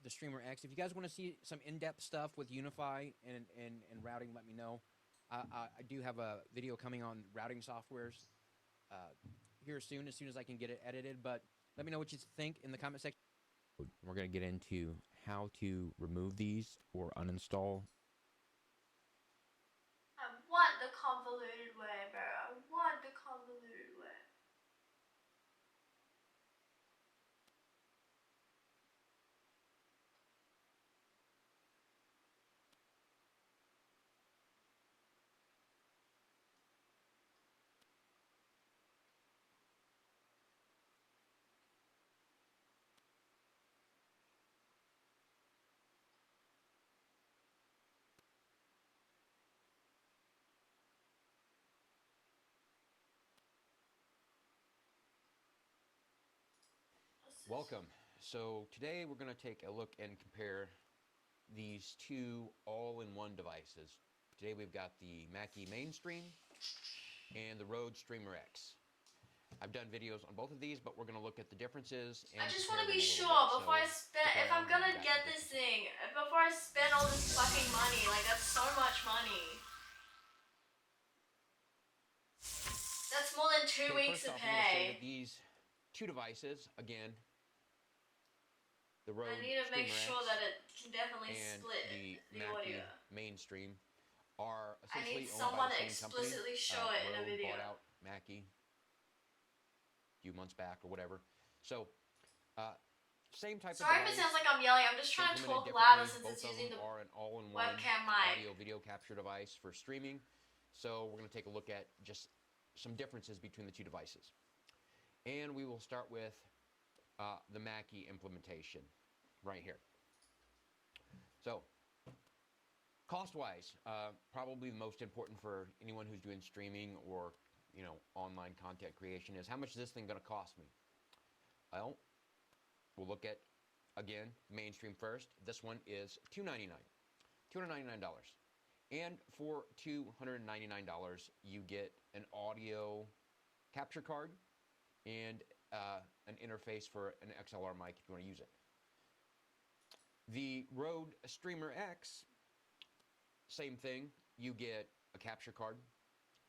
the Streamer X. If you guys want to see some in-depth stuff with Unify and routing, let me know. I do have a video coming on routing softwares here soon, as soon as I can get it edited, but let me know what you think in the comment section. We're going to get into how to remove these or uninstall. I want the convoluted way, bro. I want the convoluted way. Welcome. So today we're going to take a look and compare these two all-in-one devices. Today we've got the Mackie Mainstream and the Rode Streamer X. I've done videos on both of these, but we're going to look at the differences. And I just want to be sure before I spend, if I'm going to get this thing, before I spend all this fucking money, like that's so much money. That's more than 2 weeks of pay. These two devices, again, the Rode I need to make Streamer sure X that it can definitely and split the the Mackie audio. Mainstream are I essentially need owned someone by to the same company. explicitly show it in a Rode video. bought out Mackie a few months back or whatever. So, same type Sorry of if it device. sounds like I'm yelling. I'm just trying to Implemented talk louder differently. since Both it's of using them the are an all-in-one webcam mic. audio video capture device for streaming. So we're going to take a look at just some differences between the two devices. And we will start with the Mackie implementation right here. So cost-wise, probably the most important for anyone who's doing streaming or online content creation is, how much is this thing going to cost me? Well, we'll look at, again, mainstream first. This one is $299. And for $299, you get an audio capture card and an interface for an XLR mic if you want to use it. The Rode Streamer X, same thing. You get a capture card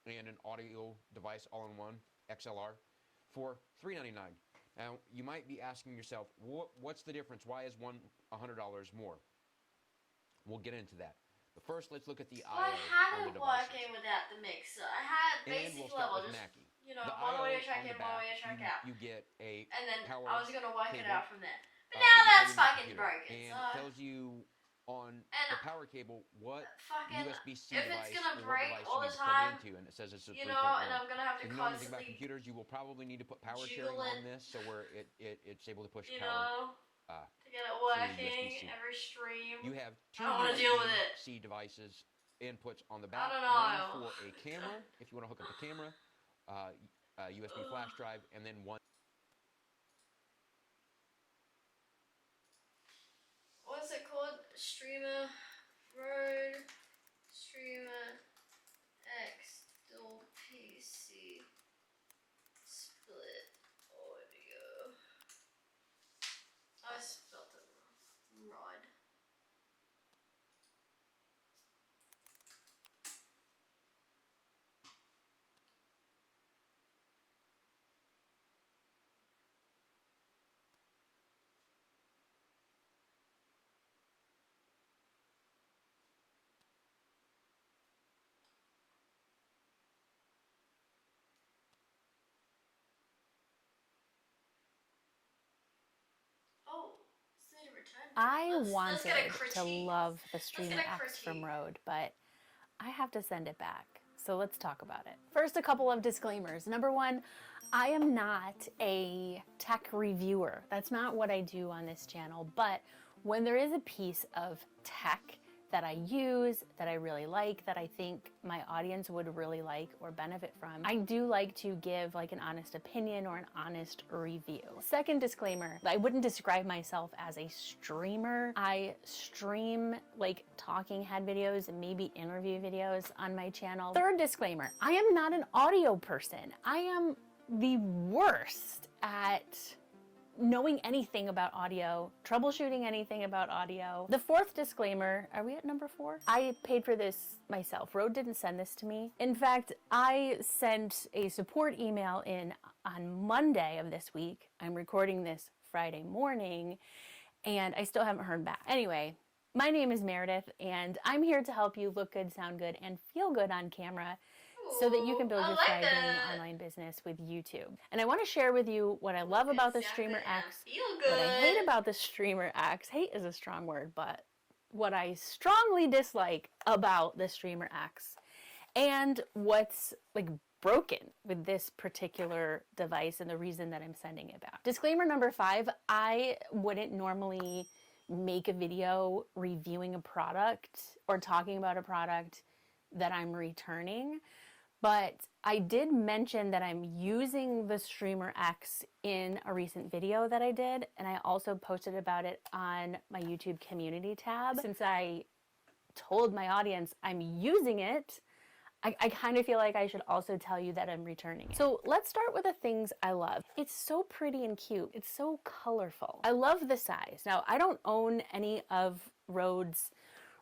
and an audio device all-in-one, XLR, for $399. Now, you might be asking yourself, what's the difference? Why is one $100 more? We'll get into that. But first, let's look at the Well, I I/O had on it the devices. working without the mixer. I had And basic we'll start level, with just Mackie. the I/O one audio track on in, the one back, audio track out. you get a And then power I was gonna work it cable, out from there. But now that's fucking broken. and So it tells you on the power cable what fucking, USB-C if device it's gonna or what break device all you the need to plug time, it into, and it says it's a 3.1. and I'm gonna have to If you know anything about constantly computers, you will probably need to put power jiggle sharing on it, this, so where it's able to push you power know, to get it through working USB-C. every stream. You have two I don't want to deal with it. USB-C devices inputs on the back. I don't know. One for a camera, if you want to hook up a camera, USB flash drive, and then one. What's it called? Streamer Rode Streamer X dual PC split audio. I spelled it wrong. Rod. I wanted to love the Streamer X from Rode, but I have to send it back. So let's talk about it. First, a couple of disclaimers. Number one, I am not a tech reviewer. That's not what I do on this channel. But when there is a piece of tech that I use, that I really like, that I think my audience would really like or benefit from, I do like to give like an honest opinion or an honest review. Second disclaimer, I wouldn't describe myself as a streamer. I stream like talking head videos and maybe interview videos on my channel. Third disclaimer, I am not an audio person. I am the worst at knowing anything about audio, troubleshooting anything about audio. The fourth disclaimer, are we at number 4? I paid for this myself. Rode didn't send this to me. In fact, I sent a support email in on Monday of this week. I'm recording this Friday morning, and I still haven't heard back. Anyway, my name is Meredith, and I'm here to help you look good, sound good, and feel good on camera, so that you can build your thriving online business with YouTube. And I want to share with you what I love about the Streamer X, what I hate about the Streamer X. Hate is a strong word, but what I strongly dislike about the Streamer X, and what's like broken with this particular device and the reason that I'm sending it back. Disclaimer number 5, I wouldn't normally make a video reviewing a product or talking about a product that I'm returning. But I did mention that I'm using the Streamer X in a recent video that I did, and I also posted about it on my YouTube community tab. Since I told my audience I'm using it, I kind of feel like I should also tell you that I'm returning it. So let's start with the things I love. It's so pretty and cute. It's so colorful. I love the size. Now, I don't own any of Rode's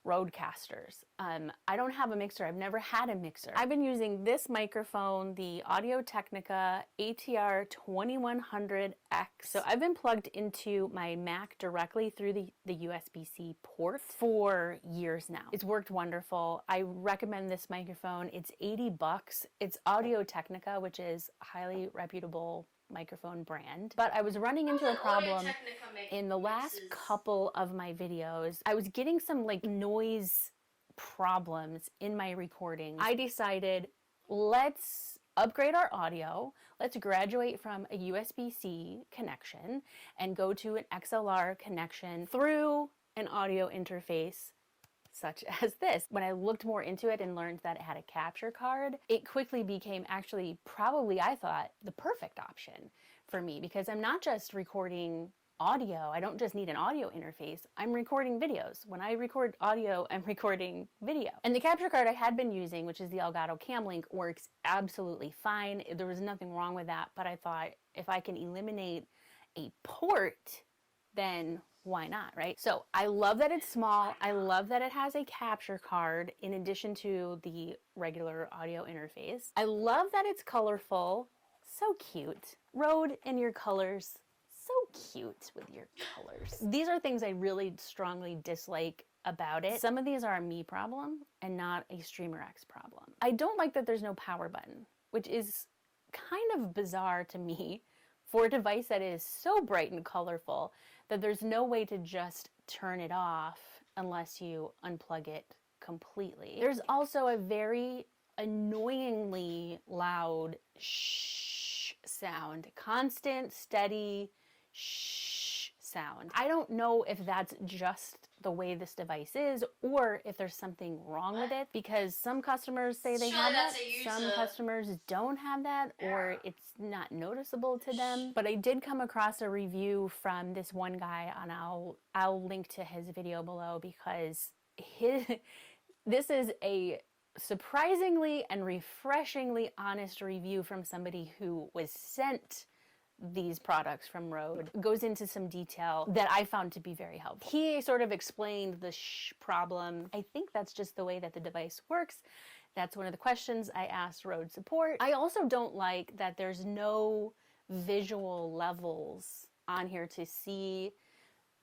Roadcasters. I don't have a mixer. I've never had a mixer. I've been using this microphone, the Audio-Technica ATR 2100X. So I've been plugged into my Mac directly through the USB-C port for years now. It's worked wonderful. I recommend this microphone. It's $80. It's Audio-Technica, which is a highly reputable microphone brand. But I was running into a problem in the last couple of my videos. I was getting some like noise problems in my recording. I decided, let's upgrade our audio. Let's graduate from a USB-C connection and go to an XLR connection through an audio interface such as this. When I looked more into it and learned that it had a capture card, it quickly became actually probably, I thought, the perfect option for me, because I'm not just recording audio. I don't just need an audio interface. I'm recording videos. When I record audio, I'm recording video. And the capture card I had been using, which is the Elgato Camlink, works absolutely fine. There was nothing wrong with that, but I thought if I can eliminate a port, then why not, right? So I love that it's small. I love that it has a capture card in addition to the regular audio interface. I love that it's colorful. So cute. Rode in your colors. So cute with your colors. These are things I really strongly dislike about it. Some of these are a me problem and not a StreamerX problem. I don't like that there's no power button, which is kind of bizarre to me for a device that is so bright and colorful that there's no way to just turn it off unless you unplug it completely. There's also a very annoyingly loud shh sound, constant, steady shh sound. I don't know if that's just the way this device is or if there's something wrong with it, because some customers say they have that, some customers don't have that, or it's not noticeable to them. But I did come across a review from this one guy, and I'll link to his video below, because this is a surprisingly and refreshingly honest review from somebody who was sent these products from Rode. Goes into some detail that I found to be very helpful. He sort of explained the shh problem. I think that's just the way that the device works. That's one of the questions I asked Rode support. I also don't like that there's no visual levels on here to see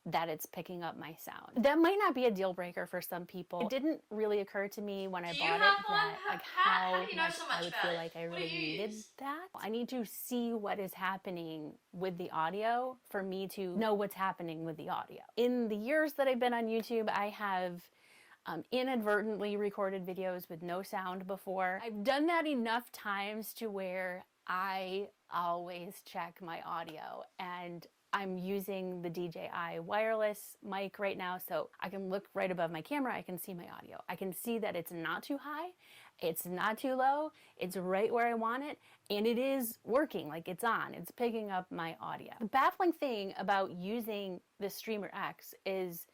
that it's picking up my sound. That might not be a deal breaker for some people. It didn't really occur to me when I bought it that like how much I would feel like I really needed that. I need to see what is happening with the audio for me to know what's happening with the audio. In the years that I've been on YouTube, I have inadvertently recorded videos with no sound before. I've done that enough times to where I always check my audio, and I'm using the DJI wireless mic right now, so I can look right above my camera, I can see my audio. I can see that it's not too high, it's not too low, it's right where I want it, and it is working, like it's on, it's picking up my audio. The baffling thing about using the StreamerX is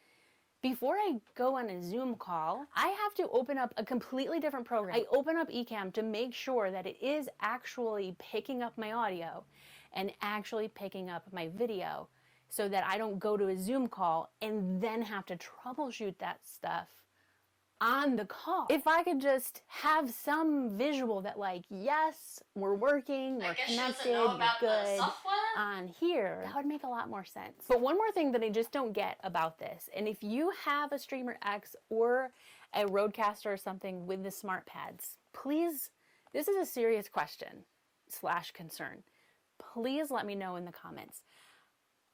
before I go on a Zoom call, I have to open up a completely different program. I open up Ecamm to make sure that it is actually picking up my audio and actually picking up my video, so that I don't go to a Zoom call and then have to troubleshoot that stuff on the call. If I could just have some visual that like, yes, we're working, we're connected, we're good on here, that would make a lot more sense. But one more thing that I just don't get about this, and if you have a StreamerX or a Rodecaster or something with the smart pads, please, this is a serious question / concern. Please let me know in the comments.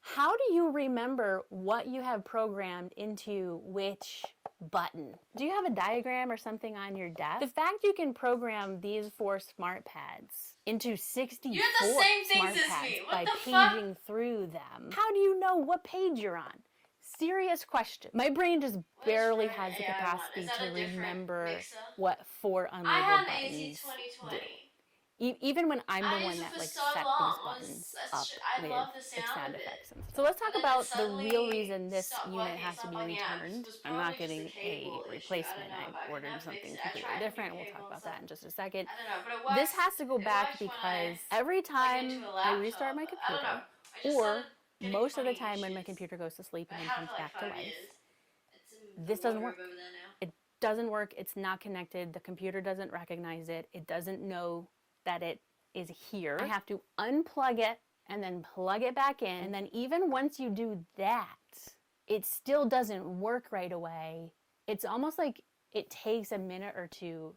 How do you remember what you have programmed into which button? Do you have a diagram or something on your desk? The fact you can program these 4 smart pads into 64 smart pads by paging through them, how do you know what page you're on? Serious question. My brain just barely has the capacity to remember what 4 unlabeled buttons do. Even when I'm the one that like set these buttons up with sound effects. So let's talk about the real reason this unit has to be returned. I'm not getting a replacement. I ordered something completely different. We'll talk about that in just a second. This has to go back because every time I restart my computer, or most of the time when my computer goes to sleep and then comes back to life, this doesn't work. doesn't work. It's not connected. The computer doesn't recognize it. It doesn't know that it is here. I have to unplug it and then plug it back in. And then even once you do that, it still doesn't work right away. It's almost like it takes a minute or two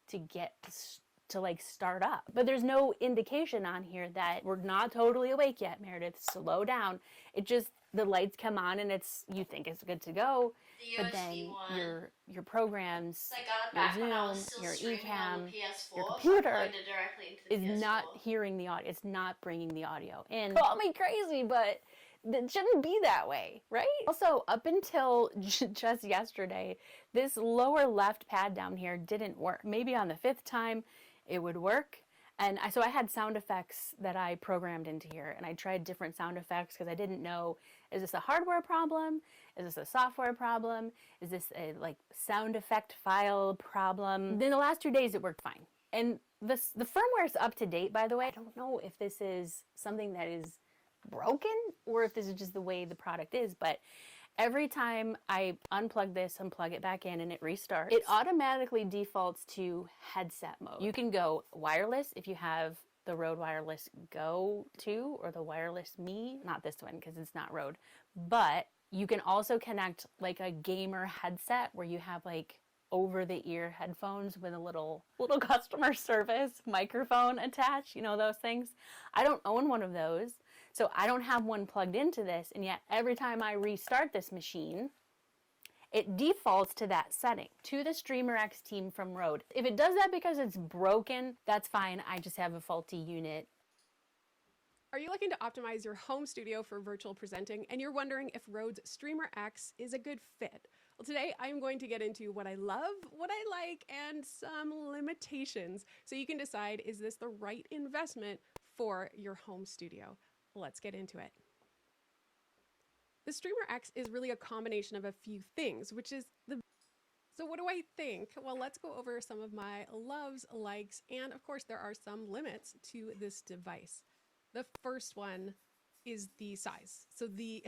to get to like start up. But there's no indication on here that we're not totally awake yet, Meredith. Slow down. It just, the lights come on and you think it's good to go, but then your programs, your Zoom, your eCam, your computer is not hearing the audio. It's not bringing the audio in. Call me crazy, but it shouldn't be that way, right? Also, up until just yesterday, this lower left pad down here didn't work. Maybe on the 5th time it would work. And so I had sound effects that I programmed into here, and I tried different sound effects because I didn't know, is this a hardware problem? Is this a software problem? Is this a like sound effect file problem? Then the last 2 days it worked fine. And the firmware is up to date, by the way. I don't know if this is something that is broken or if this is just the way the product is, but every time I unplug this and plug it back in and it restarts, it automatically defaults to headset mode. You can go wireless if you have the Rode Wireless Go 2 or the Wireless Me, not this one because it's not Rode, but you can also connect like a gamer headset where you have like over-the-ear headphones with a little customer service microphone attached, you know, those things. I don't own one of those, so I don't have one plugged into this, and yet every time I restart this machine, it defaults to that setting, to the Streamer X team from Rode. If it does that because it's broken, that's fine. I just have a faulty unit. Are you looking to optimize your home studio for virtual presenting and you're wondering if Rode's Streamer X is a good fit? Well, today I'm going to get into what I love, what I like, and some limitations so you can decide, is this the right investment for your home studio? Let's get into it. The Streamer X is really a combination of a few things, so what do I think? Well, let's go over some of my loves, likes, and of course there are some limits to this device. The first one is the size. So the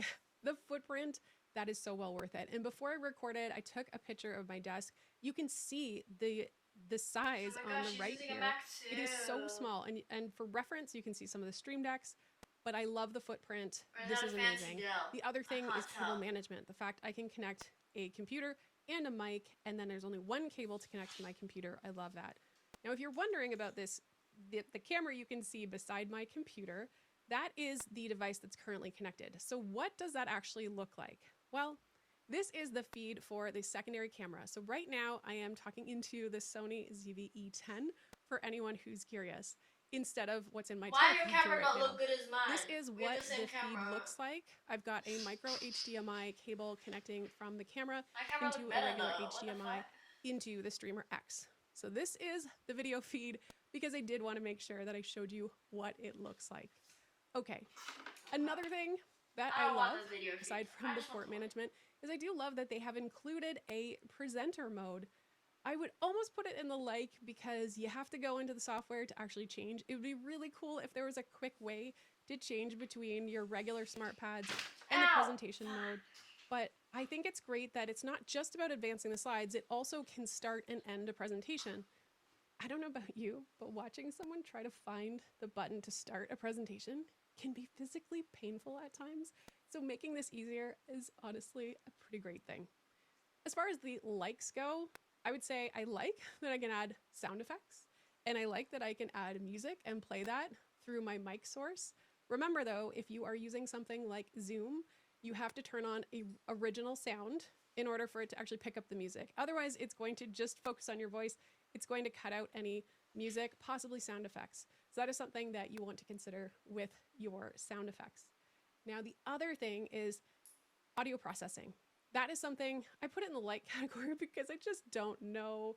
footprint, that is so well worth it. And before I recorded, I took a picture of my desk. You can see the size on the right here. It is so small. And for reference, you can see some of the Stream Decks, but I love the footprint. This is amazing. The other thing is cable management. The fact I can connect a computer and a mic, and then there's only one cable to connect to my computer. I love that. Now, if you're wondering about this, the camera you can see beside my computer, that is the device that's currently connected. So what does that actually look like? Well, this is the feed for the secondary camera. So right now I am talking into the Sony ZV-E10 for anyone who's curious, instead of what's in my Why your camera don't look good as mine? This is what the feed looks like. I've got a micro HDMI cable connecting from the camera into a regular HDMI into the Streamer X. So this is the video feed because I did want to make sure that I showed you what it looks like. Okay, another thing that I love, aside from the port management, is I do love that they have included a presenter mode. I would almost put it in the like because you have to go into the software to actually change. It would be really cool if there was a quick way to change between your regular smart pads and the presentation mode. But I think it's great that it's not just about advancing the slides, it also can start and end a presentation. I don't know about you, but watching someone try to find the button to start a presentation can be physically painful at times. So making this easier is honestly a pretty great thing. As far as the likes go, I would say I like that I can add sound effects, and I like that I can add music and play that through my mic source. Remember though, if you are using something like Zoom, you have to turn on a original sound in order for it to actually pick up the music. Otherwise, it's going to just focus on your voice. It's going to cut out any music, possibly sound effects. So that is something that you want to consider with your sound effects. Now, the other thing is audio processing. That is something I put it in the like category because I just don't know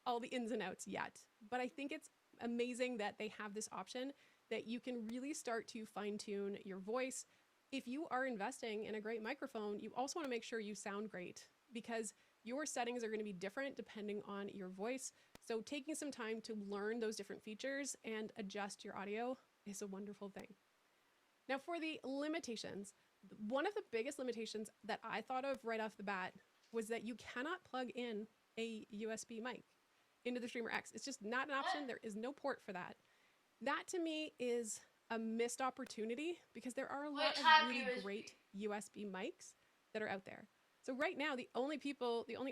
all the ins and outs yet. But I think it's amazing that they have this option that you can really start to fine tune your voice. If you are investing in a great microphone, you also want to make sure you sound great because your settings are going to be different depending on your voice. So taking some time to learn those different features and adjust your audio is a wonderful thing. Now for the limitations, one of the biggest limitations that I thought of right off the bat was that you cannot plug in a USB mic into the Streamer X. It's just not an option. There is no port for that. That to me is a missed opportunity because there are a lot of really great USB mics that are out there. So right now, the only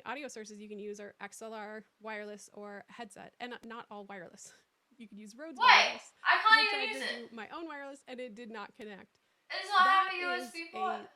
audio sources you can use are XLR, wireless, or headset, and not all wireless. You could use Rode's wireless. I can't tried even use to it. do my own wireless, and it did not connect. It does not That have a USB port.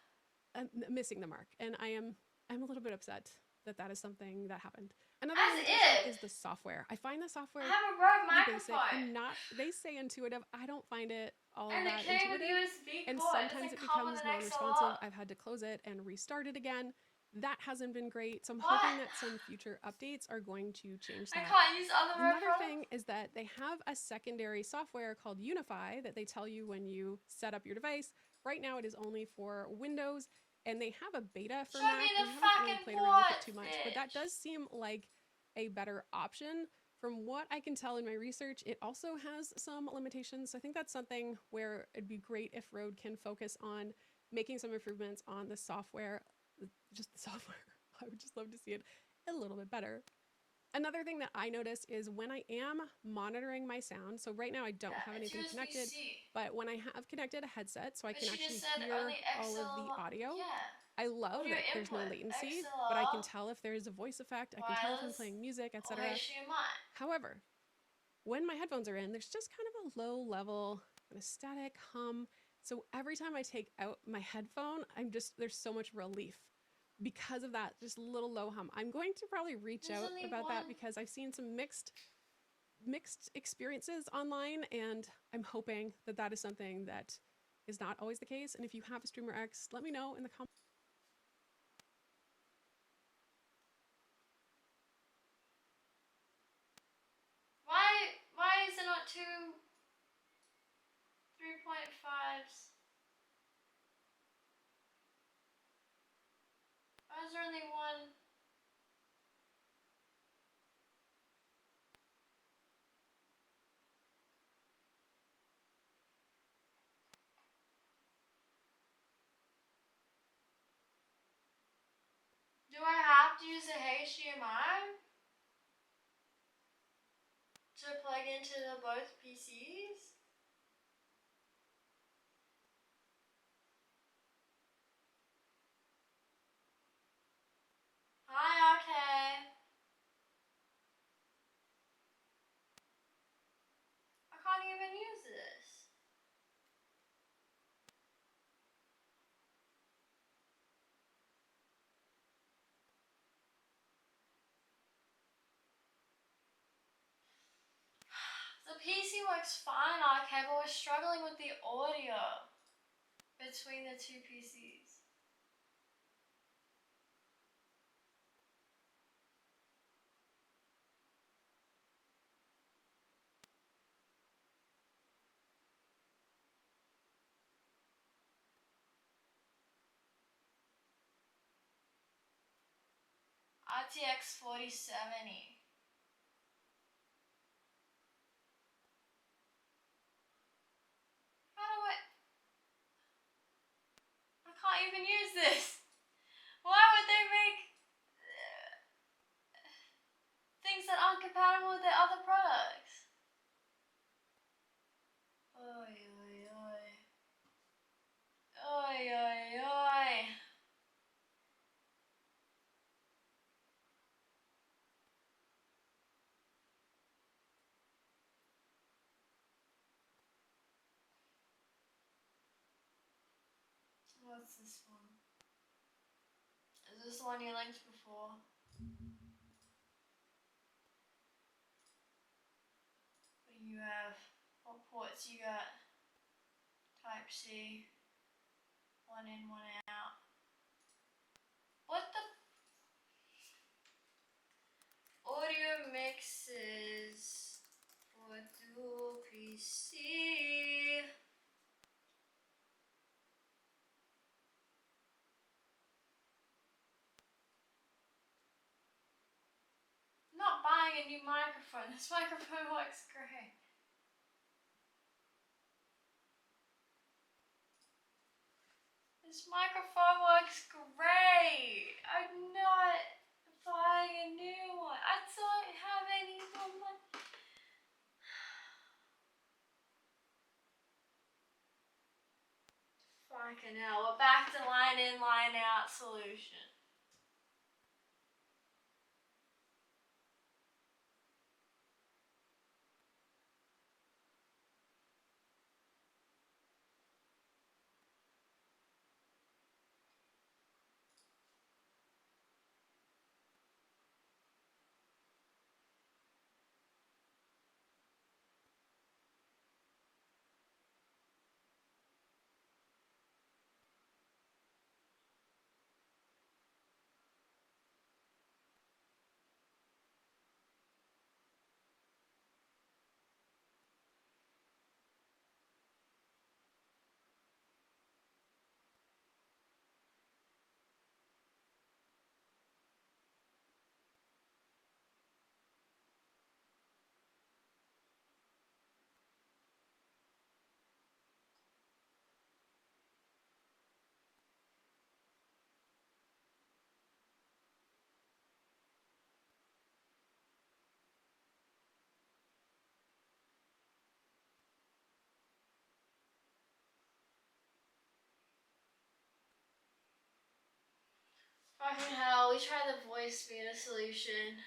Missing the mark, and I'm a little bit upset that is something that happened. Another As limitation is the software. I find the software I have a Rode pretty basic microphone. and they say intuitive. I don't find it all And that it came with intuitive. USB And port. sometimes it come with becomes an non-responsive. XLR. I've had to close it and restart it again. That hasn't been great. So I'm What? hoping that some future updates are going to change that. I can't use other Rode Another products? thing is that they have a secondary software called Unify that they tell you when you set up your device. Right now it is only for Windows, and they have a beta for Show Mac. me I the haven't really fucking played around with port, it too much, but that does seem like a better option. From what I can tell in my research, it also has some limitations. So I think that's something where it'd be great if Rode can focus on making some improvements on the software, just the software. I would just love to see it a little bit better. Another thing that I notice is when I am monitoring my sound, so right now I don't have anything connected, but when I have connected a headset so I can actually hear all of the audio, I love that there's no latency, but I can tell if there's a voice effect, I can tell if I'm playing music, etc. However, when my headphones are in, there's just kind of a low level, kind of static hum. So every time I take out my headphone, there's so much relief because of that just little low hum. I'm going to probably reach out about that because I've seen some mixed experiences online, and I'm hoping that is something that is not always the case. And if you have a Streamer X, let me know in the comments. Why is it not 3.5s? Why is there only one? Do I have to use a HDMI to plug into both PCs? Hi, okay. I can't even use this. The PC works fine, okay, but we're struggling with the audio between the two PCs. RTX 4070. How do I can't even use this. Why would they make things that aren't compatible with their other products? Oi, oi, oi. Oi, oi, oi. What's this one? Is this the one you linked before? What do you have? What ports you got? Type C. One in, one out. What the? Audio mixes for dual PC. I'm not buying a new microphone. This microphone works great. This microphone works great. I'm not buying buying a new one. I don't have any more money. Fucking hell, we're back to line in, line out solution. Fucking hell, we tried the voice meter solution.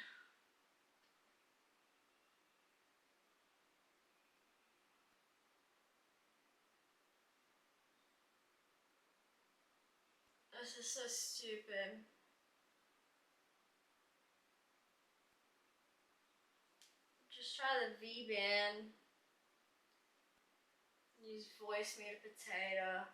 This is so stupid. Just try the V-band. Use voice meter potato.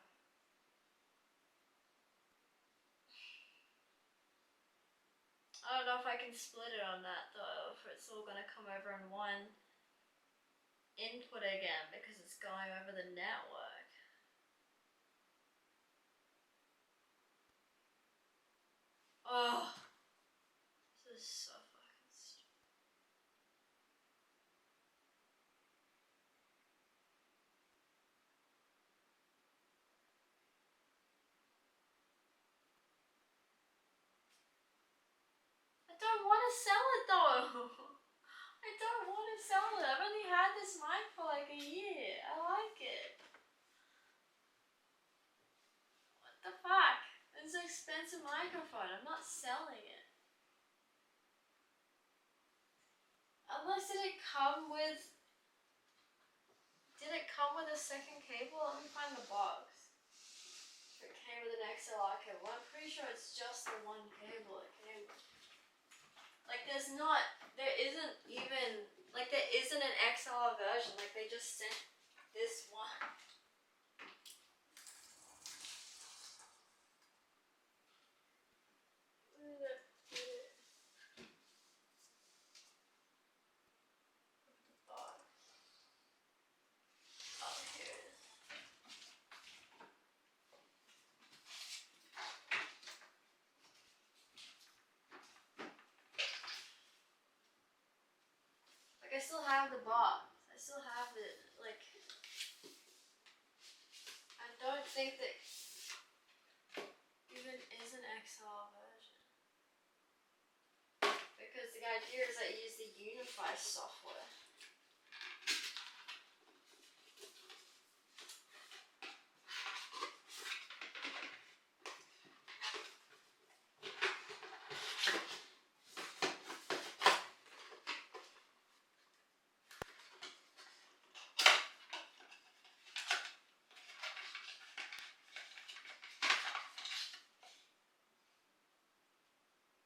I don't know if I can split it on that though, if it's all gonna come over in one input again because it's going over the network. Oh, this is so fucking stupid. I don't want to sell it though. I don't want to sell it. I've only had this mic for like a year. I like it. What the fuck? It's an expensive microphone. I'm not selling it. Unless did it come with a second cable? Let me find the box. If it came with an XLR cable. I'm pretty sure it's just the one cable it came with. Like there isn't an XLR version. Like they just sent this one. I still have the box. I still have it. Like, I don't think that even is an XR version. Because the idea is that you use the Unify software.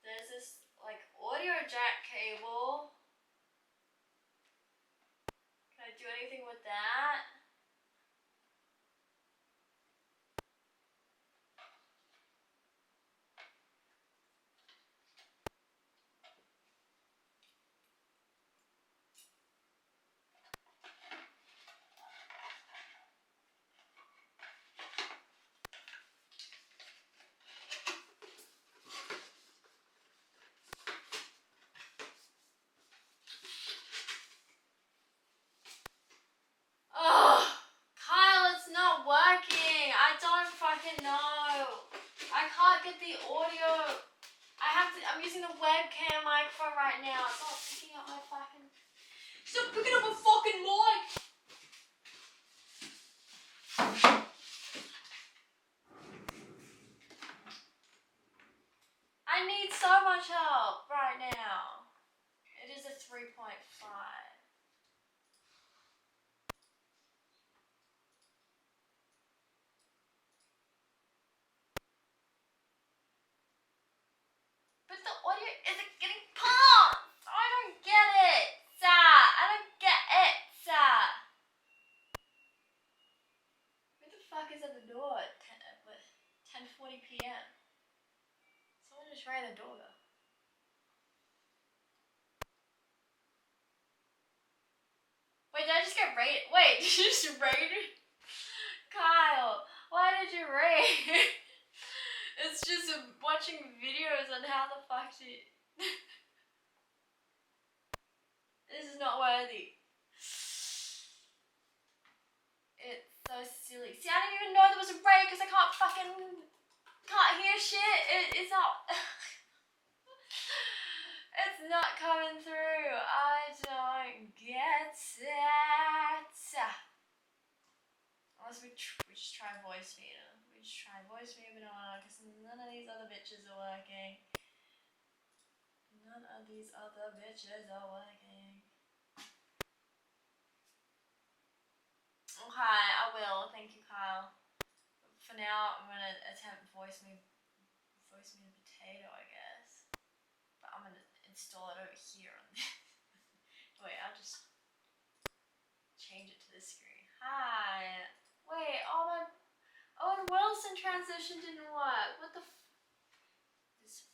There's this like audio jack cable. Can I do anything with that? Oh, Kyle, it's not working. I don't fucking know. I can't get the audio. I I'm using the webcam microphone right now. It's not picking up my fucking. It's not picking up my fucking mic. I need so much help right now. It is a 3.5. But the audio isn't getting pumped. I don't get it, sir. I don't get it, sir. Who the fuck is at the door at 10:40 p.m.? Someone just rang the doorbell. Wait, did I just get raided? Wait, did you just raid me? Kyle, why did you raid? It's just watching videos on how the fuck to... This is not worthy. It's so silly. See, I didn't even know there was a raid because I can't hear shit. It's not... It's not coming through. I don't get it. Unless we just try voice meter. We just try voice meter, because none of these other bitches are working. None of these other bitches are working. Okay, I will. Thank you, Kyle. For now, I'm gonna attempt voice me potato, I guess. But I'm gonna install it over here on this. Wait, I'll just change it to this screen. Hi. Wait, Owen Wilson transition didn't work. What the This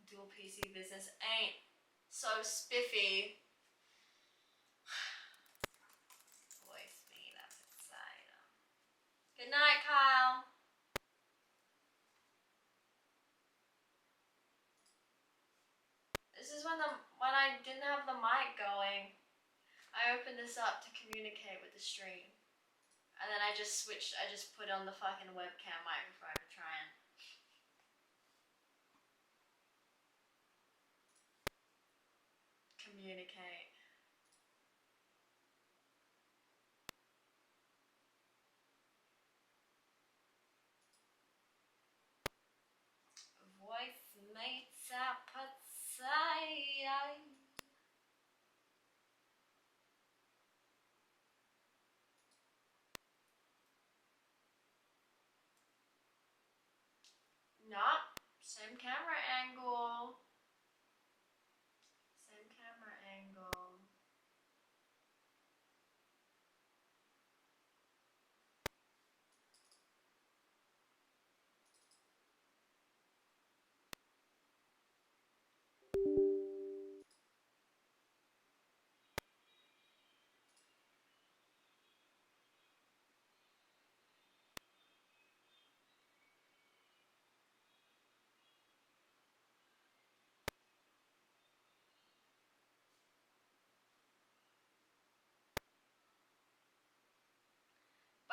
dual PC business ain't so spiffy. Voice me that potato. Good night, Kyle. This is when I didn't have the mic going. I opened this up to communicate with the stream. And then I just put on the fucking webcam microphone to try and communicate. Voice mates up potato. Not same camera angle. Same camera angle.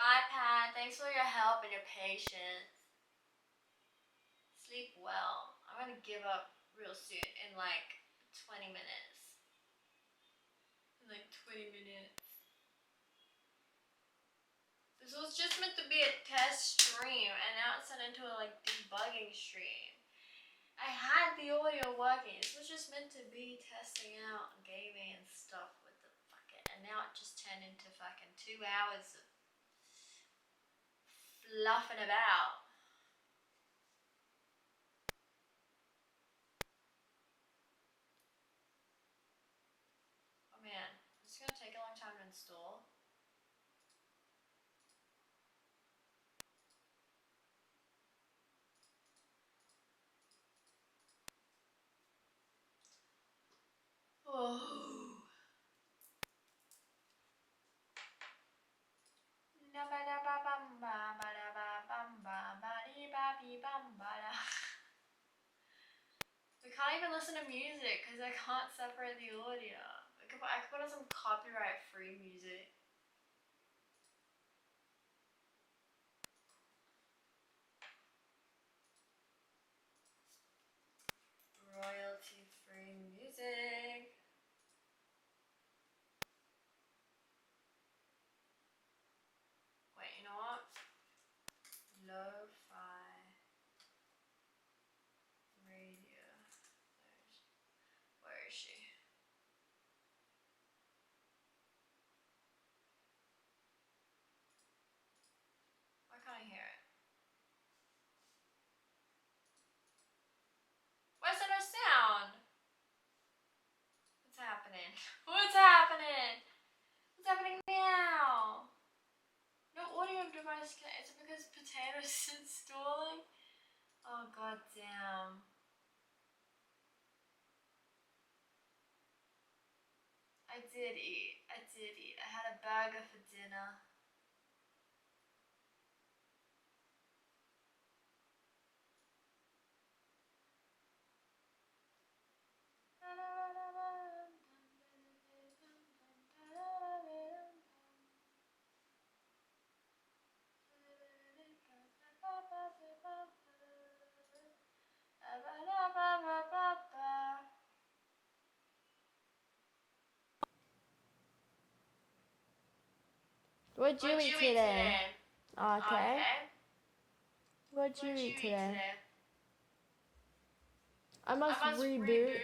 Bye, Pat. Thanks for your help and your patience. Sleep well. I'm gonna give up real soon in like 20 minutes. In like 20 minutes. This was just meant to be a test stream, and now it's turned into a like debugging stream. I had the audio working. This was just meant to be testing out gaming and stuff with the fucking, and now it just turned into fucking 2 hours of fluffing about. Oh man, this is gonna take a long time to install. Oh. We can't even listen to music because I can't separate the audio. I could put on some copyright-free music. What's happening? What's happening now? No audio device connected. Is it because potatoes installing? Oh god damn. I did eat. I had a burger for dinner. What'd you eat today? Okay. What'd you eat today? I must reboot.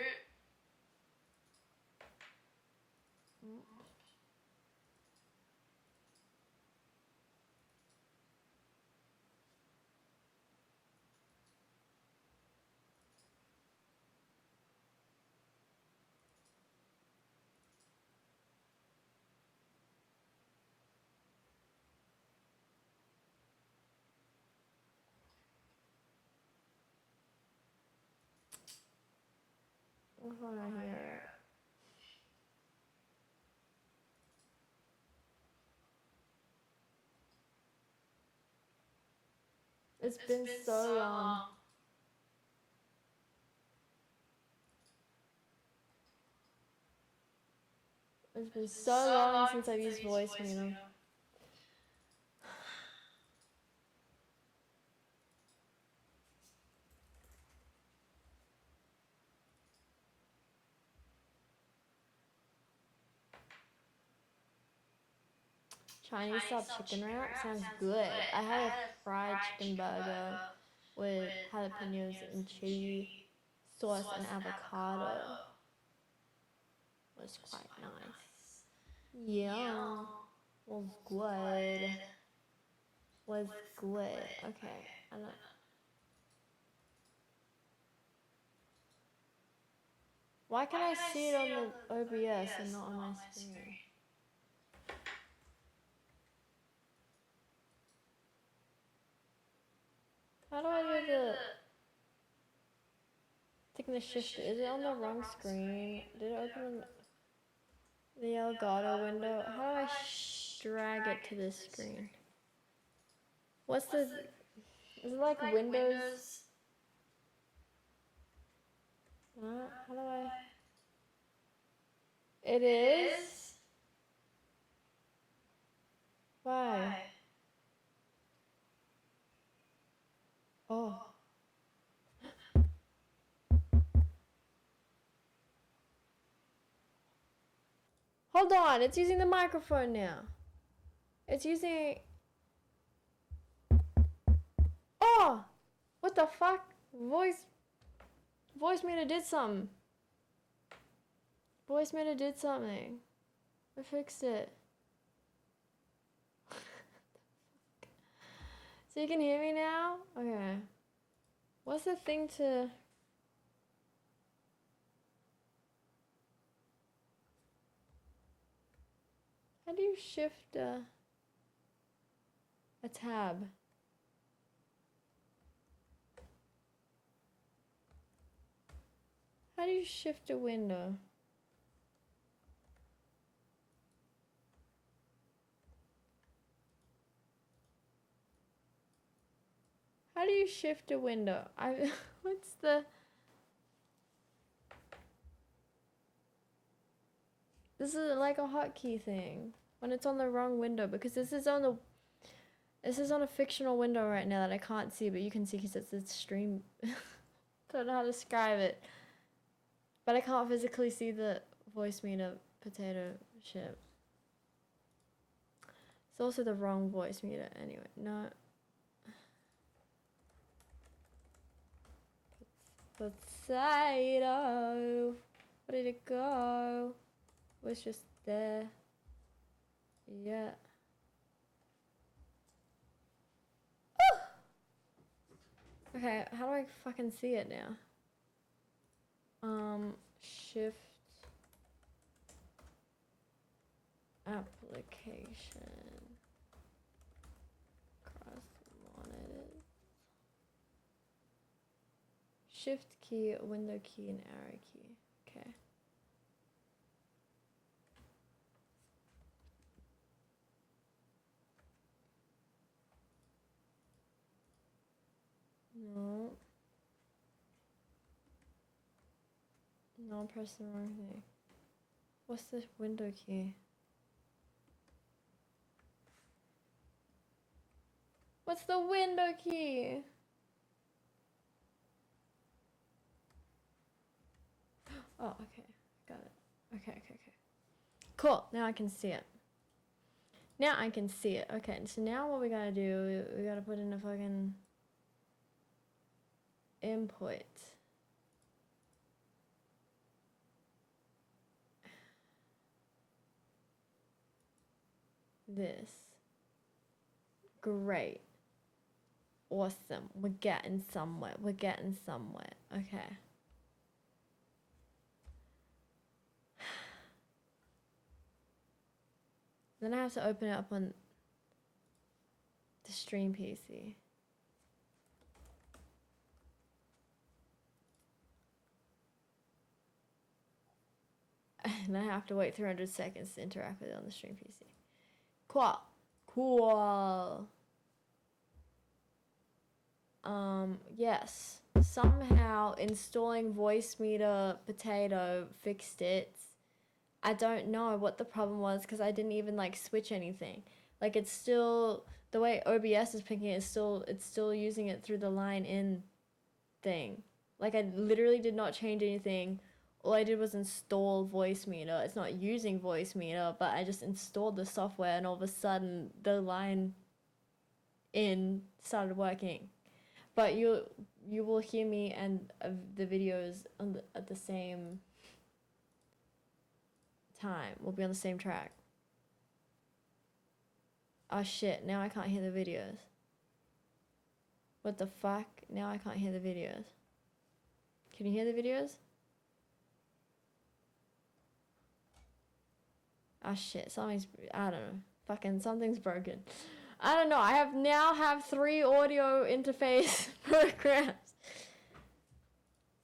I wanna hear it. It's been so long. It's been so long since I've used voicemail. Chinese style chicken wrap sounds good. I had a fried chicken burger with jalapenos and chili sauce and avocado. It was quite nice. Yeah. Was good. Was good. Okay. I don't. Why can I see it on the OBS and not on my screen? How do I do the taking the shift? Is it on the wrong screen? Did it open the Elgato window? How do I drag it to this screen? What's the? Is it like Windows? How do I? It is? Why? Oh. Hold on, it's using the microphone now. It's using... Oh! What the fuck? Voice meter did something. Voice meter did something. I fixed it. So you can hear me now? Okay. What's the thing to... How do you shift a tab? How do you shift a window? How do you shift a window? What's the... This is like a hotkey thing when it's on the wrong window, because this is on a fictional window right now that I can't see, but you can see because it's a stream. Don't know how to describe it, but I can't physically see the voice meter potato ship. It's also the wrong voice meter anyway. No. Potato. Where did it go? It was just there. Yeah. Okay, how do I fucking see it now? Shift Application. Cross monitors. Shift key, window key, and arrow key. Okay. No. No, I'm pressing the wrong thing. What's the window key? What's the window key? Oh, okay. Got it. Okay. Cool. Now I can see it. Okay, so now what we gotta do, we gotta put in a fucking input. This. Great. Awesome. We're getting somewhere. Okay. Then I have to open it up on the stream PC. And I have to wait 300 seconds to interact with it on the stream PC. Cool. Yes. Somehow installing voice meter potato fixed it. I don't know what the problem was because I didn't even like switch anything. Like it's still the way OBS is picking it, it's still using it through the line in thing. Like I literally did not change anything. All I did was install voice meter. It's not using voice meter, but I just installed the software and all of a sudden the line in started working. But you will hear me and the videos at the same time. We'll be on the same track. Oh shit, now I can't hear the videos. What the fuck? Now I can't hear the videos. Can you hear the videos? Oh shit, I don't know. Fucking something's broken. I don't know. I now have 3 audio interface programs.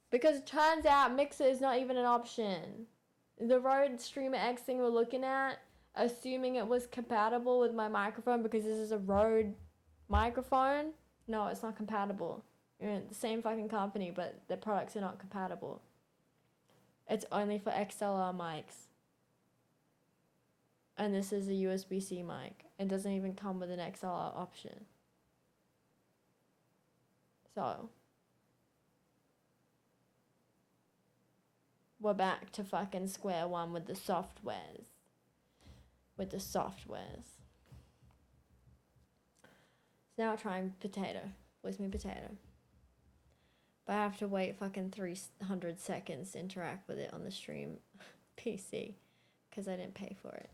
Because it turns out Mixer is not even an option. The Rode Streamer X thing we're looking at, assuming it was compatible with my microphone because this is a Rode microphone. No, it's not compatible. You're in the same fucking company, but the products are not compatible. It's only for XLR mics. And this is a USB-C mic. It doesn't even come with an XLR option. So we're back to fucking square one with the softwares. So now trying potato. Voice me potato. But I have to wait fucking 300 seconds to interact with it on the stream PC. Because I didn't pay for it.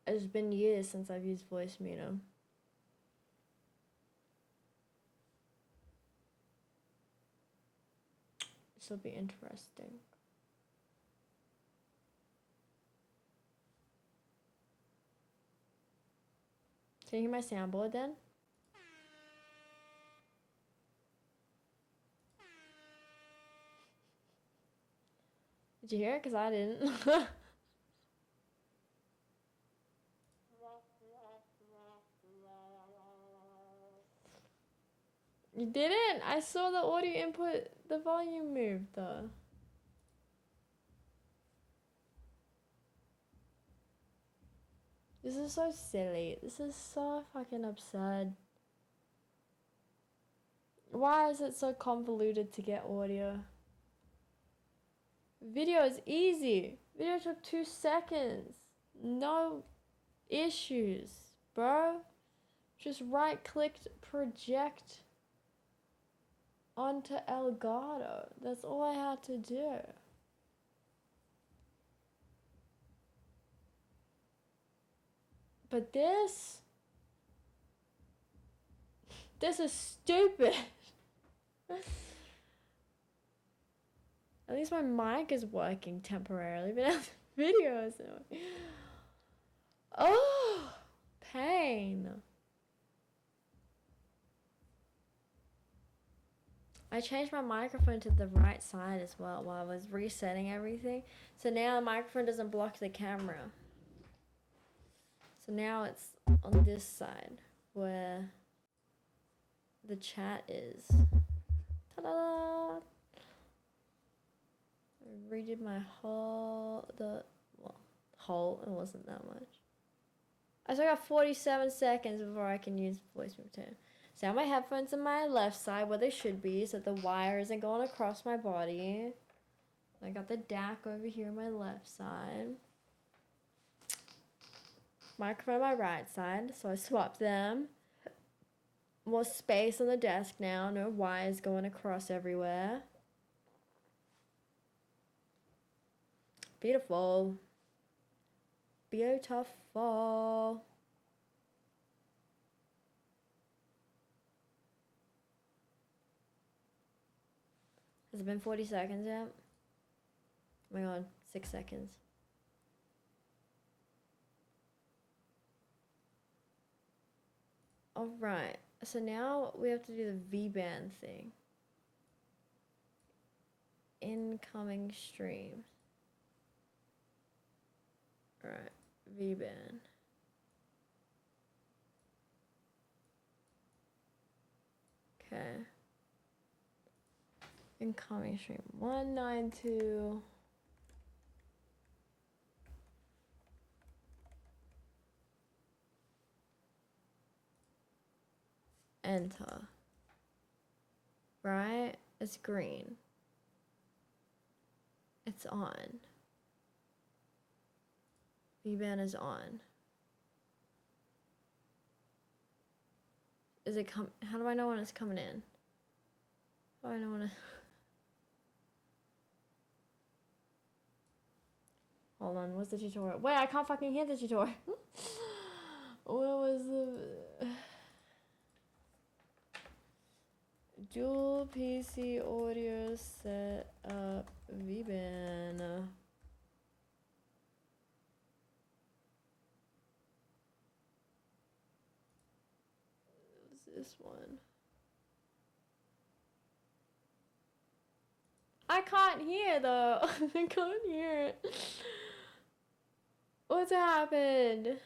It's been years since I've used voice meter. This will be interesting. Can you hear my soundboard then? Did you hear it? Because I didn't. You didn't? I saw the audio input, the volume moved though. This is so silly. This is so fucking absurd. Why is it so convoluted to get audio? Video is easy. Video took 2 seconds. No issues, bro. Just right clicked, project onto Elgato. That's all I had to do. But this is stupid. At least my mic is working temporarily, but now the video isn't. Oh, pain. I changed my microphone to the right side as well while I was resetting everything. So now the microphone doesn't block the camera. So now it's on this side where the chat is. Ta-da! I redid my whole, it wasn't that much. I still got 47 seconds before I can use voice return. So I have my headphones on my left side where they should be so the wire isn't going across my body. I got the DAC over here on my left side. Microphone on my right side, so I swapped them. More space on the desk now, no wires going across everywhere. Beautiful. Beautiful. Has it been 40 seconds yet? Oh my god, 6 seconds. Alright, so now we have to do the V-band thing. Incoming stream. Alright, V-band. Okay. Incoming stream 192. Enter. Right? It's green. It's on. V-band is on. Is it how do I know when it's coming in? How do I know when it Hold on, what's the tutorial? Wait, I can't fucking hear the tutorial. What was the dual PC audio setup V-band? What's this one? I can't hear though. I can't hear it. What's happened?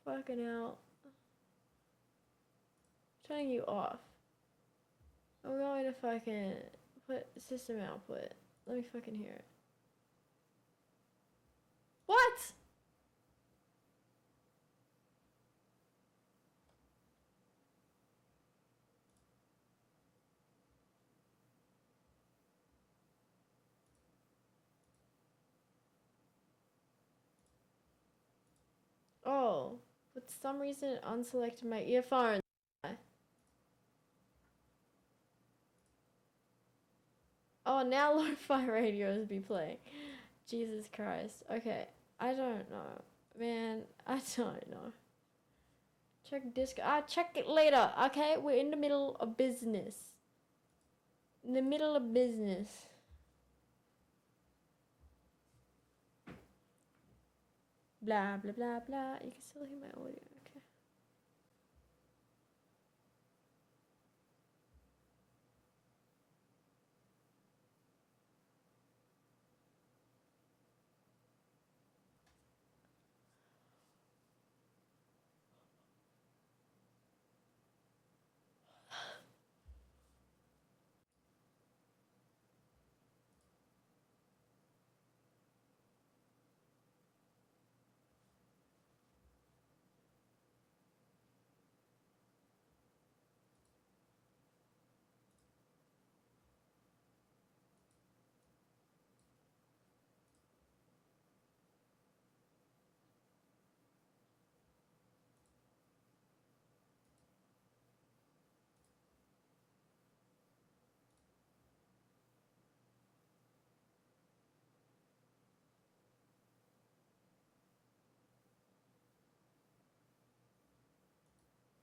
Fucking hell. Turning you off. I'm going to fucking put system output. Let me fucking hear it. What? Oh, for some reason it unselected my earphones. Oh, now lo-fi radios be playing. Jesus Christ. Okay, I don't know. Man, I don't know. Check disc. Check it later, okay? We're in the middle of business. In the middle of business. Blah, blah, blah, blah. You can still hear my audio, okay.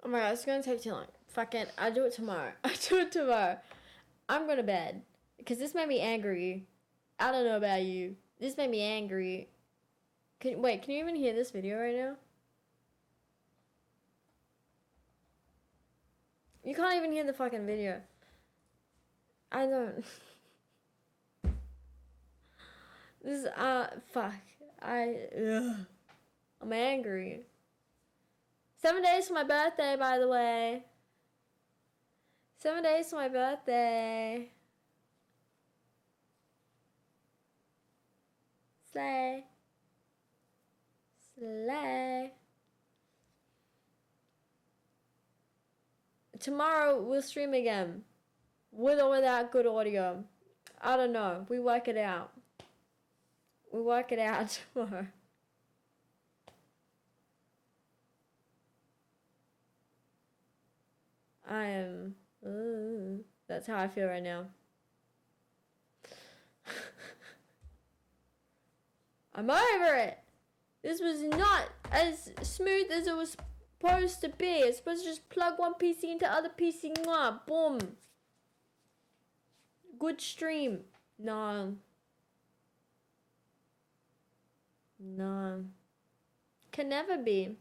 Oh my god, it's gonna take too long. Fuck it, I'll do it tomorrow. I'll do it tomorrow. I'm going to bed. Because this made me angry. I don't know about you. This made me angry. Wait, can you even hear this video right now? You can't even hear the fucking video. I don't. This, fuck. Ugh. I'm angry. 7 days for my birthday, by the way. 7 days for my birthday. Slay. Slay. Tomorrow we'll stream again. With or without good audio. I don't know. We work it out. We work it out tomorrow. I am... that's how I feel right now. I'm over it. This was not as smooth as it was supposed to be. It's supposed to just plug one PC into other PC. Mwah, boom. Good stream. No. No. Can never be.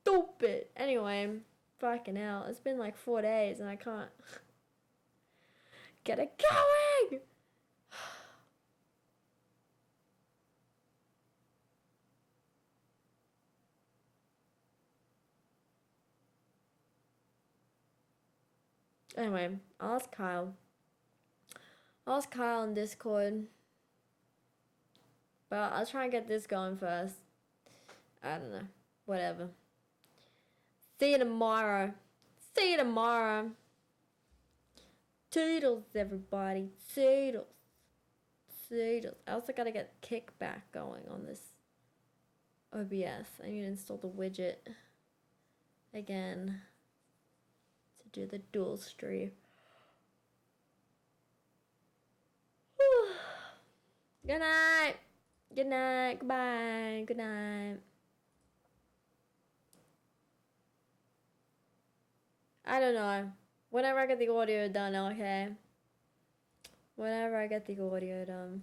Stupid. Anyway, fucking hell. It's been like 4 days and I can't get it going. Anyway, I'll ask Kyle. I'll ask Kyle on Discord. But I'll try and get this going first. I don't know. Whatever. See you tomorrow. See you tomorrow. Toodles, everybody. Toodles. Toodles. I also gotta get kickback going on this OBS. I need to install the widget again to do the dual stream. Good night. Good night. Goodbye. Good night. I don't know. Whenever I get the audio done, okay? Whenever I get the audio done.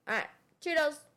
Alright. Cheetos.